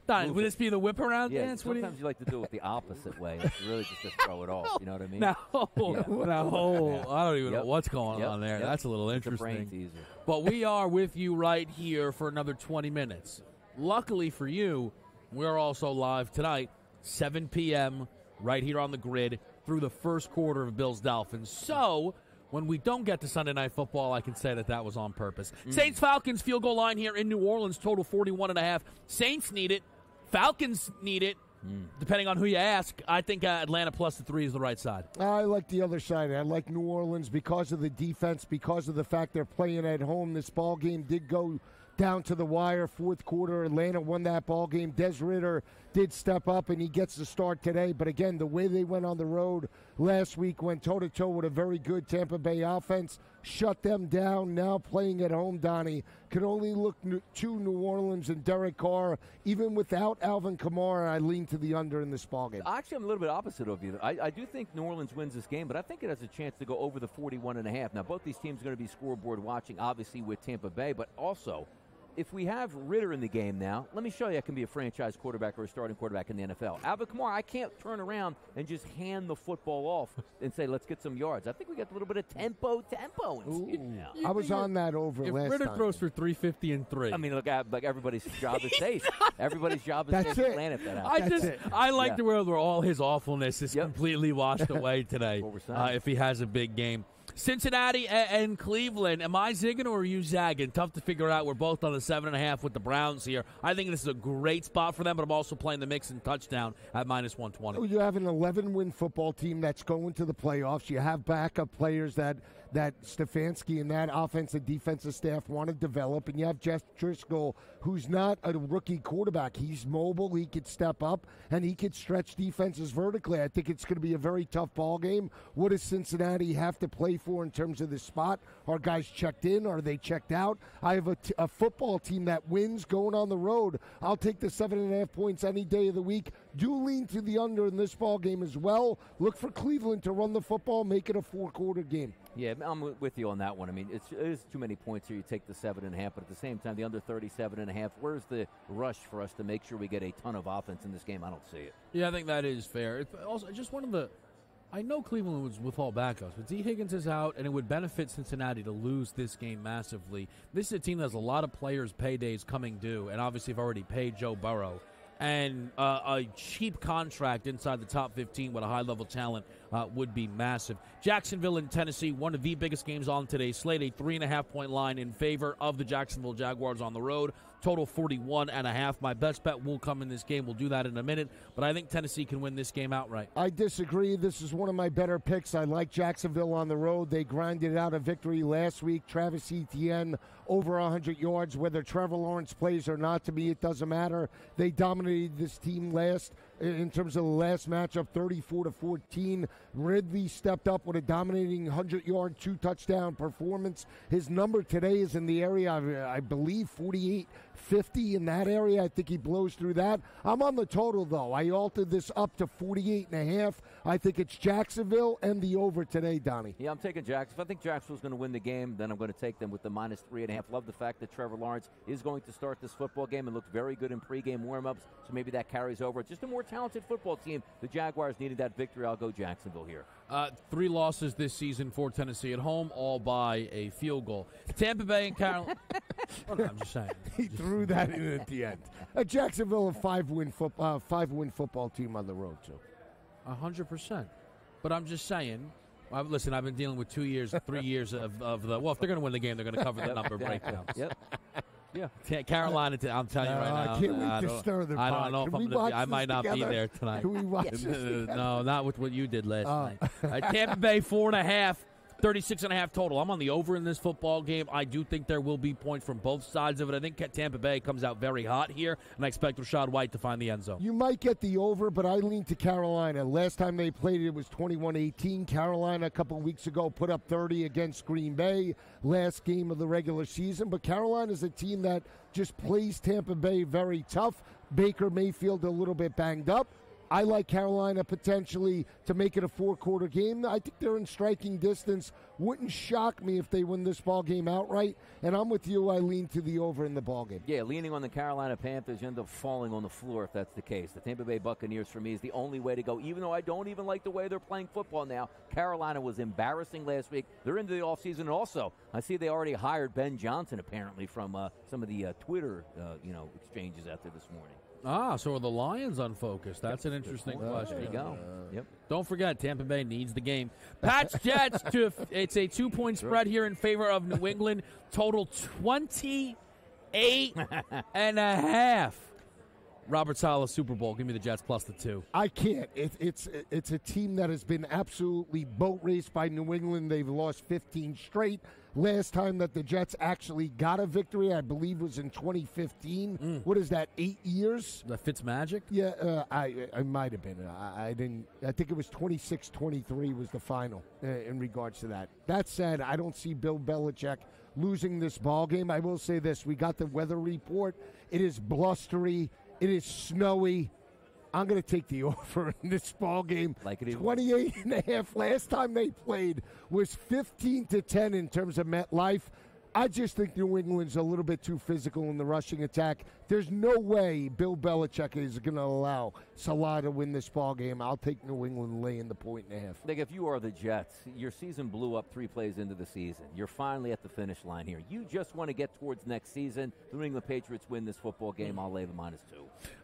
Donnie, would this be the whip around dance? Sometimes you like to do it the opposite way. It's really just to throw it off. You know what I mean? I don't even know what's going on there. That's a little interesting. But we are with you right here for another 20 minutes. Luckily for you, we're also live tonight, 7 p.m., right here on the grid through the first quarter of Bills-Dolphins. So when we don't get to Sunday Night Football, I can say that was on purpose. Saints-Falcons field goal line here in New Orleans, total 41.5. Saints need it. Falcons need it. Depending on who you ask, I think Atlanta plus the 3 is the right side. I like the other side. I like New Orleans because of the defense, because of the fact they're playing at home. This ball game did go down to the wire, fourth quarter. Atlanta won that ball game. Des Ridder did step up, and he gets the start today. But again, the way they went on the road last week, went toe-to-toe with a very good Tampa Bay offense, shut them down. Now playing at home, Donnie, can only look to New Orleans and Derek Carr. Even without Alvin Kamara, I lean to the under in this ballgame. Actually, I'm a little bit opposite of you. I do think New Orleans wins this game, but I think it has a chance to go over the 41.5. Now, both these teams are going to be scoreboard watching, obviously, with Tampa Bay, but also if we have Ridder in the game now, let me show you I can be a franchise quarterback or a starting quarterback in the NFL. Alvin Kamara, I can't turn around and just hand the football off and say, let's get some yards. I think we got a little bit of tempo. I was on that over last time. If Ridder throws for 350 and 3. I mean, look, like everybody's job is safe. Everybody's job is safe. Plan if that happens. I like the world where all his awfulness is completely washed away today if he has a big game. Cincinnati and Cleveland. Am I zigging or are you zagging? Tough to figure out. We're both on the 7.5 with the Browns here. I think this is a great spot for them, but I'm also playing the mix and touchdown at minus 120. You have an 11-win football team that's going to the playoffs. You have backup players that Stefanski and that offensive defensive staff want to develop, and you have Jeff Driscoll, who's not a rookie quarterback. He's mobile. He could step up, and he could stretch defenses vertically. I think it's going to be a very tough ball game. What does Cincinnati have to play for in terms of the spot? Are guys checked in? Are they checked out? I have a football team that wins going on the road. I'll take the 7.5 points any day of the week. Do lean to the under in this ball game as well. Look for Cleveland to run the football, make it a 4-quarter game. Yeah, I'm with you on that one. I mean, it is too many points here. You take the 7.5, but at the same time, the under 37.5. Where's the rush for us to make sure we get a ton of offense in this game? I don't see it. Yeah, I think that is fair. It's also just one of the. I know Cleveland was with all backups, but D. Higgins is out, and it would benefit Cincinnati to lose this game massively. This is a team that has a lot of players' paydays coming due, and obviously have already paid Joe Burrow. And a cheap contract inside the top 15 with a high-level talent would be massive. Jacksonville and Tennessee, one of the biggest games on today's slate, a 3.5-point line in favor of the Jacksonville Jaguars on the road. Total 41.5. My best bet will come in this game. We'll do that in a minute, but I think Tennessee can win this game outright. I disagree. This is one of my better picks. I like Jacksonville on the road. They grinded out a victory last week. Travis Etienne over 100 yards. Whether Trevor Lawrence plays or not, to me, it doesn't matter. They dominated this team last in terms of the last matchup, 34-14. Ridley stepped up with a dominating 100-yard, 2-touchdown performance. His number today is in the area, I believe, 48-50 in that area. I think he blows through that. I'm on the total, though. I altered this up to 48.5. I think it's Jacksonville and the over today, Donnie. Yeah, I'm taking Jacksonville. If I think Jacksonville's going to win the game, then I'm going to take them with the minus 3.5. Love the fact that Trevor Lawrence is going to start this football game and looked very good in pregame warm-ups, so maybe that carries over. Just a more talented football team. The Jaguars needed that victory. I'll go Jacksonville here. 3 losses this season for Tennessee at home, all by a field goal. Tampa Bay and Carolina. I'm just saying. He threw that in at the end. Jacksonville, a 5-win football team on the road, too. 100%. But I'm just saying. Listen, I've been dealing with 3 years of the. Well, if they're going to win the game, they're going to cover that number breakdowns. Yep. Yeah, Carolina. I'm telling you right now. I can't wait to stir the pot. I don't know if I'm going to. I might not be there tonight. Can we watch this? No, not with what you did last night. Tampa Bay 4.5. 36.5 total. I'm on the over in this football game. I do think there will be points from both sides of it. I think Tampa Bay comes out very hot here, and I expect Rachaad White to find the end zone. You might get the over, but I lean to Carolina. Last time they played it was 21-18. Carolina a couple weeks ago put up 30 against Green Bay, last game of the regular season. But Carolina's a team that just plays Tampa Bay very tough. Baker Mayfield a little bit banged up. I like Carolina potentially to make it a 4-quarter game. I think they're in striking distance. Wouldn't shock me if they win this ball game outright. And I'm with you. I lean to the over in the ball game. Yeah, leaning on the Carolina Panthers, you end up falling on the floor if that's the case. The Tampa Bay Buccaneers, for me, is the only way to go, even though I don't even like the way they're playing football now. Carolina was embarrassing last week. They're into the offseason. And also, I see they already hired Ben Johnson, apparently, from some of the Twitter exchanges out there this morning. So are the Lions unfocused? That's an interesting question. There you go. Yep. Don't forget, Tampa Bay needs the game. Pats Jets. It's a 2-point spread here in favor of New England. Total 28.5. Robert Saleh, Super Bowl. Give me the Jets plus the 2. I can't. It's a team that has been absolutely boat raced by New England. They've lost 15 straight. Last time that the Jets actually got a victory, I believe, was in 2015. What is that, 8 years? The Fitzmagic? Yeah, I might have been. I didn't. I think it was 26-23 was the final in regards to that. That said, I don't see Bill Belichick losing this ball game. I will say this. We got the weather report. It is blustery. It is snowy. I'm going to take the over in this ball game. Like it 28.5. Last time they played was 15-10 in terms of MetLife. I just think New England's a little bit too physical in the rushing attack. There's no way Bill Belichick is going to allow Salah to win this ball game. I'll take New England laying the 1.5. Like, if you are the Jets, your season blew up 3 plays into the season. You're finally at the finish line here. You just want to get towards next season. The New England Patriots win this football game. I'll lay the -2.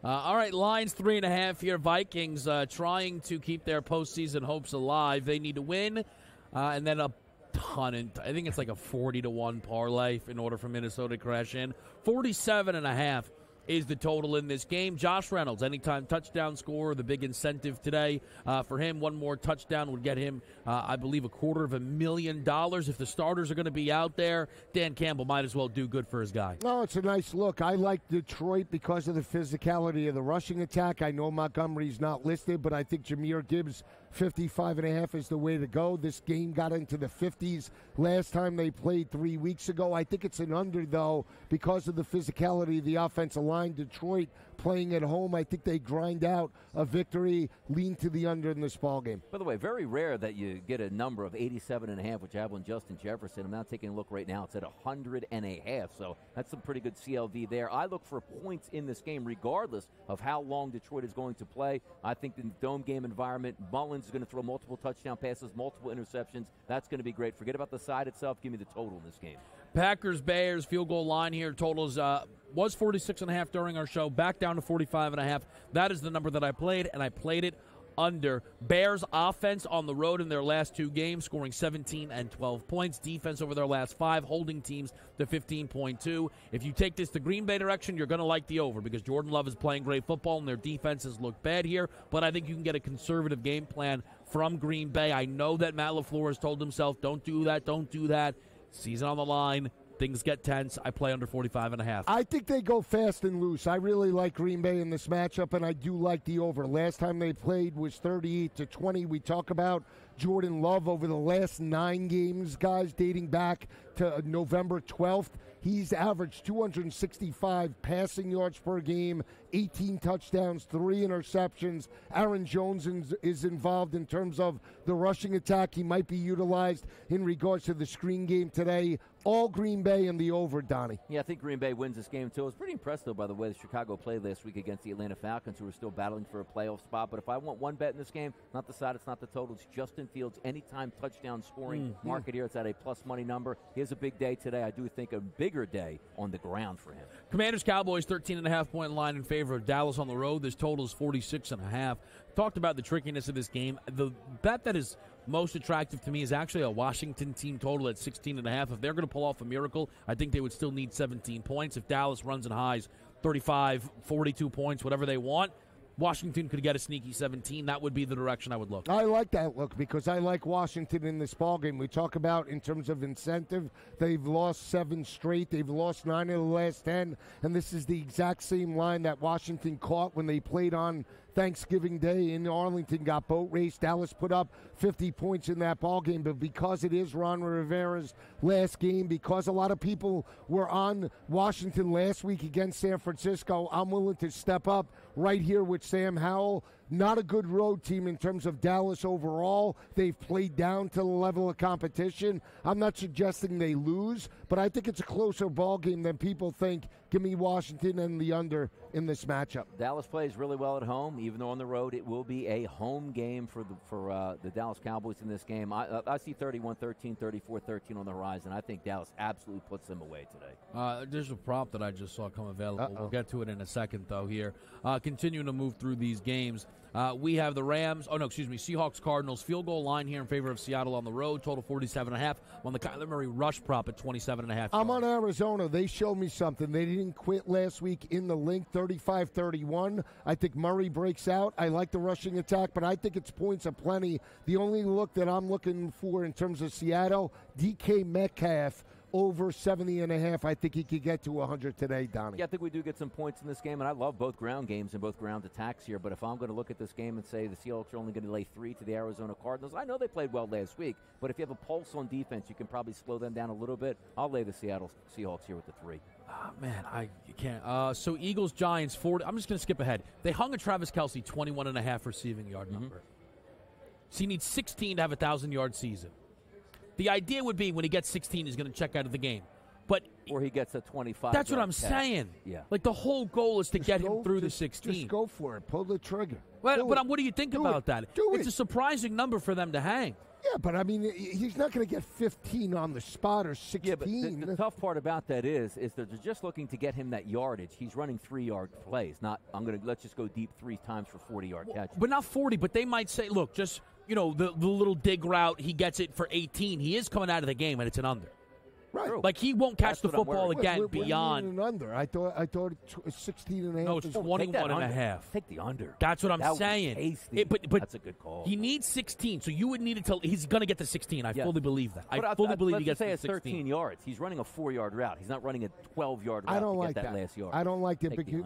All right, Lions 3.5 here. Vikings trying to keep their postseason hopes alive. They need to win, and then a ton. I think it's like a 40-1 parlay in order for Minnesota to crash in. 47.5 is the total in this game. Josh Reynolds, anytime touchdown scorer, the big incentive today for him. One more touchdown would get him, I believe, $250,000. If the starters are going to be out there, Dan Campbell might as well do good for his guy. No, it's a nice look. I like Detroit because of the physicality of the rushing attack. I know Montgomery's not listed, but I think Jahmyr Gibbs 55.5 is the way to go. This game got into the 50s last time they played 3 weeks ago. I think it's an under, though, because of the physicality of the offensive line. Detroit playing at home, I think they grind out a victory, lean to the under in this ball game. By the way, very rare that you get a number of 87.5, which I have on Justin Jefferson. I'm now taking a look right now. It's at 100.5, so that's some pretty good CLV there. I look for points in this game regardless of how long Detroit is going to play. I think in the dome game environment, Mullins is going to throw multiple touchdown passes, multiple interceptions. That's going to be great. Forget about the side itself. Give me the total in this game. Packers-Bears field goal line here. Totals was 46.5 during our show. Back down to 45.5. That is the number that I played, and I played it under. Bears offense on the road in their last 2 games, scoring 17 and 12 points. Defense over their last 5, holding teams to 15.2. If you take this the Green Bay direction, you're going to like the over because Jordan Love is playing great football and their defenses look bad here. But I think you can get a conservative game plan from Green Bay. I know that Matt LaFleur has told himself, don't do that, don't do that. Season on the line. Things get tense. I play under 45.5. I think they go fast and loose. I really like Green Bay in this matchup, and I do like the over. Last time they played was 38-20. We talk about Jordan Love over the last 9 games, guys, dating back to November 12th. He's averaged 265 passing yards per game, 18 touchdowns, 3 interceptions. Aaron Jones is involved in terms of the rushing attack. He might be utilized in regards to the screen game today. All Green Bay in the over, Donnie. Yeah, I think Green Bay wins this game, too. I was pretty impressed, though, by the way the Chicago played last week against the Atlanta Falcons, who are still battling for a playoff spot. But if I want one bet in this game, not the side, it's not the total. It's Justin Fields' anytime touchdown scoring market here. It's at a plus money number. He has a big day today. I do think a bigger day on the ground for him. Commanders-Cowboys, 13.5-point line in favor of Dallas on the road. This total is 46.5. Talked about the trickiness of this game. The bet that is most attractive to me is actually a Washington team total at 16.5. If they're going to pull off a miracle, I think they would still need 17 points. If Dallas runs and highs 35, 42 points, whatever they want, Washington could get a sneaky 17. That would be the direction I would look. I like that look because I like Washington in this ballgame. We talk about in terms of incentive, they've lost 7 straight. They've lost 9 of the last 10, and this is the exact same line that Washington caught when they played on Thanksgiving Day in Arlington, got boat raced. Dallas put up 50 points in that ball game, but because it is Ron Rivera's last game, because a lot of people were on Washington last week against San Francisco, I'm willing to step up right here with Sam Howell. not a good road team in terms of Dallas overall. They've played down to the level of competition. I'm not suggesting they lose, but I think it's a closer ball game than people think. Give me Washington and the under in this matchup. Dallas plays really well at home, even though on the road it will be a home game for the Dallas Cowboys in this game. I see 31-13, 34-13 on the horizon. I think Dallas absolutely puts them away today. There's a prop that I just saw come available. We'll get to it in a second, though, here. Continuing to move through these games. We have the Seahawks Cardinals field goal line here in favor of Seattle on the road, total 47.5. On the Kyler Murray rush prop at 27.5. I'm on Arizona. They showed me something. They didn't quit last week in the link, 35-31. I think Murray breaks out. I like the rushing attack, but I think it's points aplenty. The only look that I'm looking for in terms of Seattle, DK Metcalf, over 70.5. I think he could get to 100 today, Donnie. Yeah, I think we do get some points in this game, and I love both ground games and both ground attacks here. But if I'm going to look at this game and say the Seahawks are only going to lay 3 to the Arizona Cardinals, I know they played well last week, but if you have a pulse on defense, you can probably slow them down a little bit. I'll lay the Seattle Seahawks here with the 3. Man, you can't. So Eagles-Giants, 40. I'm just going to skip ahead. They hung a Travis Kelce 21.5 receiving yard number. So he needs 16 to have a 1,000-yard season. The idea would be when he gets 16, he's going to check out of the game. Or he gets a 25. That's what I'm saying. Yeah. Like, the whole goal is to get him through the 16. Just go for it. Pull the trigger. But what do you think about that? It's a surprising number for them to hang. Yeah, but, I mean, he's not going to get 15 on the spot or 16. Yeah, but the tough part about that is that they're just looking to get him that yardage. He's running 3-yard plays, not let's just go deep 3 times for 40-yard catches. But not 40, but they might say, look, just, the little dig route, he gets it for 18. He is coming out of the game, and it's an under. Right. Like, he won't catch the football again beyond. An under. I thought 16.5. No, it's 21.5. Take the under. That's what I'm saying. But that's a good call. He needs 16, so you would need it till he's going to get to 16. I fully believe that. But I fully believe he gets to 16. 16. 13 yards. He's running a 4-yard route. He's not running a 12-yard route I don't to like get that last yard. I don't like that because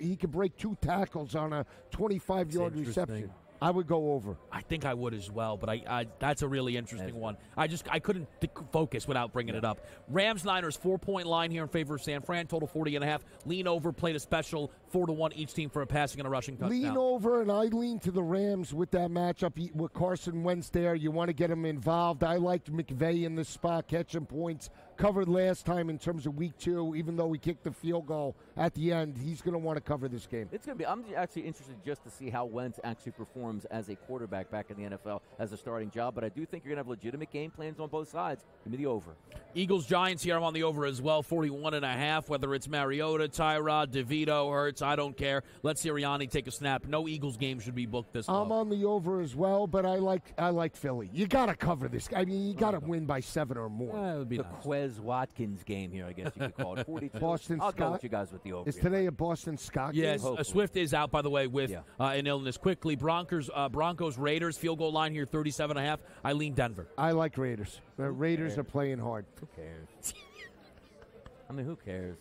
he could break 2 tackles on a 25-yard reception. I would go over. I think I would as well, but that's a really interesting one. I couldn't focus without bringing it up. Rams-Niners 4-point line here in favor of San Fran, total 40.5. Lean over, played a special 4-1 each team for a passing and a rushing touchdown. Lean over, and I lean to the Rams with that matchup with Carson Wentz there. You want to get him involved. I liked McVay in this spot, catching points. Covered last time in terms of week 2, even though he kicked the field goal at the end. He's going to want to cover this game. It's going to be. I'm actually interested just to see how Wentz actually performs as a quarterback back in the NFL as a starting job. But I do think you're going to have legitimate game plans on both sides. Give me the over. Eagles-Giants here. I'm on the over as well, 41.5. Whether it's Mariota, Tyrod, DeVito, Hurts, I don't care. Let Sirianni take a snap. No Eagles game should be booked this low. I'm on the over as well, but I like Philly. You got to cover this. I mean, you got to win by 7 or more. That would be the nice. Quez Watkins game here, I guess you could call it. 42. Boston I'll Scott. go with you guys with the over. Is today a Boston Scott game? Yes, Swift is out, by the way, with an illness. Quickly, Broncos, Raiders, field goal line here, 37.5. I lean Denver. I like Raiders. The Raiders are playing hard. Who cares? I mean, who cares?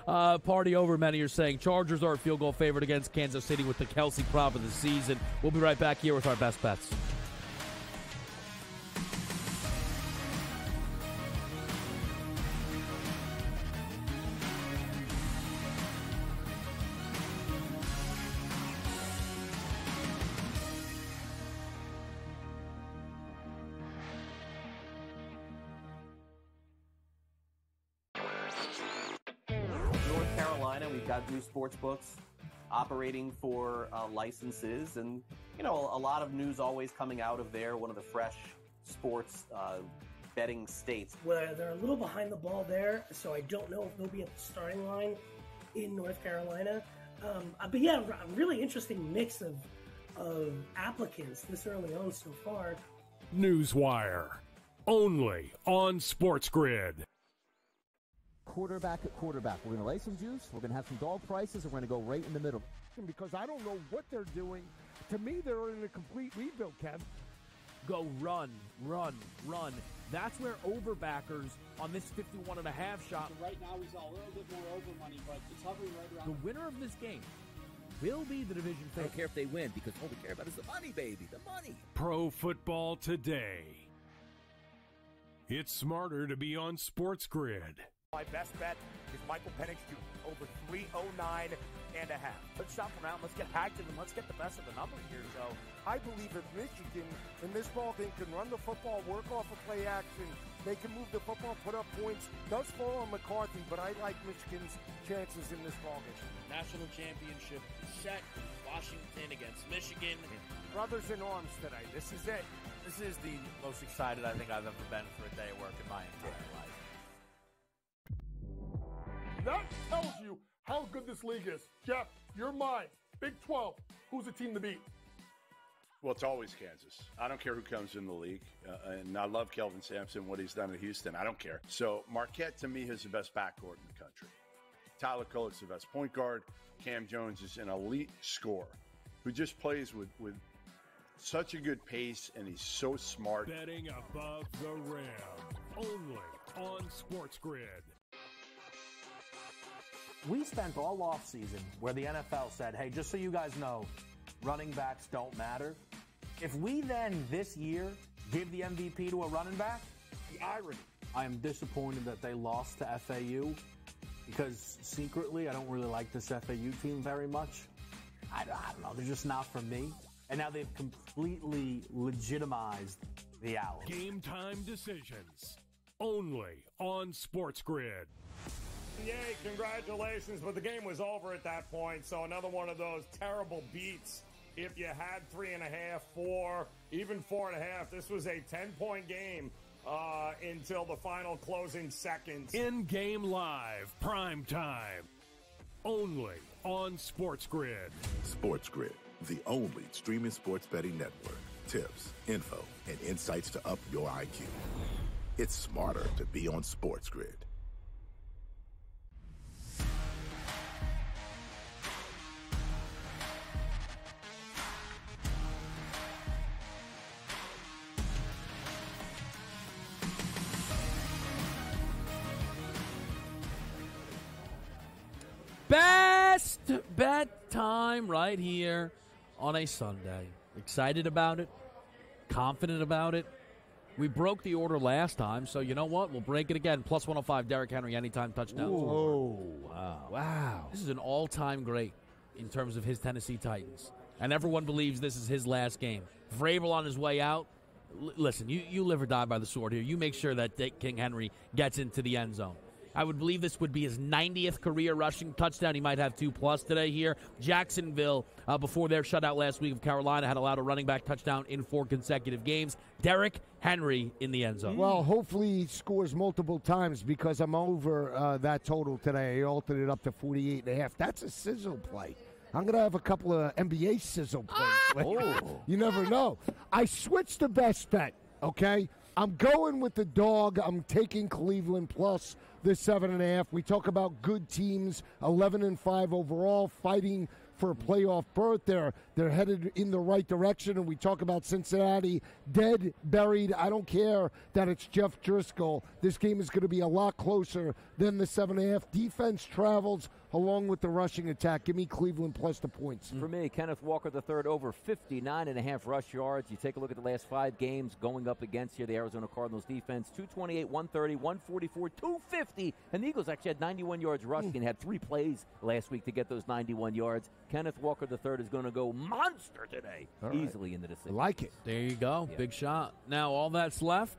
Party over, many are saying. Chargers are a field goal favorite against Kansas City with the Kelce prop of the season. We'll be right back here with our best bets. New sports books operating for licenses, and a lot of news always coming out of there. One of the fresh sports betting states. Well, they're a little behind the ball there, so I don't know if they'll be at the starting line in North Carolina. But yeah, a really interesting mix of applicants this early on so far. Newswire, only on SportsGrid. Quarterback at quarterback. We're going to lay some juice. We're going to have some dog prices, and we're going to go right in the middle. Because I don't know what they're doing. To me, they're in a complete rebuild, Kev. Go run. That's where overbackers on this 51.5 shot. Right now, he's a little bit more over money, but it's hovering right around. The winner of this game will be the division favorite. I don't care if they win, because all we care about is the money, baby, the money. Pro Football Today. It's smarter to be on SportsGrid. My best bet is Michael Penix Jr. over 309.5. Let's shop around. Let's get active and let's get the best of the numbers here, Joe. I believe if Michigan in this ball game can run the football, work off of play action, they can move the football, put up points. Does fall on McCarthy, but I like Michigan's chances in this ball game. National championship is set. Washington against Michigan. Brothers in arms today. This is it. This is the most excited I think I've ever been for a day of work in my entire life. That tells you how good this league is. Jeff, you're mine. Big 12. Who's the team to beat? Well, it's always Kansas. I don't care who comes in the league. And I love Kelvin Sampson, what he's done at Houston. I don't care. So Marquette, to me, is the best backcourt in the country. Tyler Kolek's the best point guard. Cam Jones is an elite scorer who just plays with such a good pace, and he's so smart. Betting above the rim, only on SportsGrid. We spent all offseason where the NFL said, hey, just so you guys know, running backs don't matter. If we then this year give the MVP to a running back, the irony. I am disappointed that they lost to FAU because secretly I don't really like this FAU team very much. I don't know. They're just not for me. And now they've completely legitimized the Owls. Game time decisions, only on SportsGrid. Yay, congratulations, but the game was over at that point, so another one of those terrible beats. If you had 3.5, 4, even 4.5, this was a 10-point game until the final closing seconds. In-game live, prime time, only on SportsGrid. SportsGrid, the only streaming sports betting network. Tips, info, and insights to up your IQ. It's smarter to be on SportsGrid. Best bet time right here on a Sunday. Excited about it, confident about it. We broke the order last time, so you know what? We'll break it again. Plus 105, Derrick Henry, anytime touchdowns. Oh, wow. This is an all-time great in terms of his Tennessee Titans. And everyone believes this is his last game. Vrabel on his way out. Listen, you live or die by the sword here. You make sure that King Henry gets into the end zone. I would believe this would be his 90th career rushing touchdown. He might have 2+ today here. Jacksonville, before their shutout last week of Carolina, had allowed a running back touchdown in 4 consecutive games. Derrick Henry in the end zone. Well, hopefully he scores multiple times because I'm over that total today. I altered it up to 48.5. That's a sizzle play. I'm going to have a couple of NBA sizzle plays. Oh. You never know. I switched to best bet, okay? I'm going with the dog. I'm taking Cleveland plus the 7.5. We talk about good teams, 11-5 overall, fighting for a playoff berth. They're headed in the right direction, and we talk about Cincinnati dead, buried. I don't care that it's Jeff Driscoll. This game is going to be a lot closer than the 7.5. Defense travels along with the rushing attack. Give me Cleveland plus the points. For me, Kenneth Walker III over 59.5 rush yards. You take a look at the last 5 games going up against here, the Arizona Cardinals defense, 228, 130, 144, 250. And the Eagles actually had 91 yards rushing and had 3 plays last week to get those 91 yards. Kenneth Walker III is going to go monster today, easily into the 6. Like it. There you go. Yeah. Big shot. Now, all that's left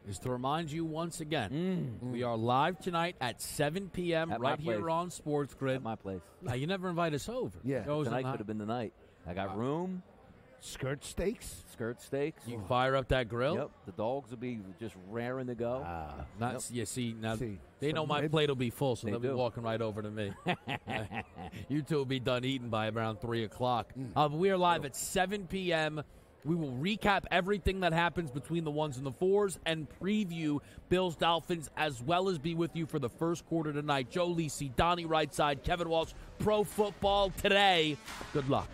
is to remind you once again, we are live tonight at 7 p.m. At right my here place. on SportsGrid. At my place. Now, you never invite us over. Yeah. Tonight could have been the night. I got room. Skirt steaks? Skirt steaks. You can fire up that grill. Yep. The dogs will be just raring to go. You see, now See, they so know my maybe- plate will be full, so They they'll be do. walking right over to me. You two will be done eating by around 3 o'clock. But we are live at 7 p.m. We will recap everything that happens between the 1s and the 4s and preview Bills Dolphins, as well as be with you for the first quarter tonight. Joe Lisi, Donnie Rightside, Kevin Walsh, Pro Football Today. Good luck.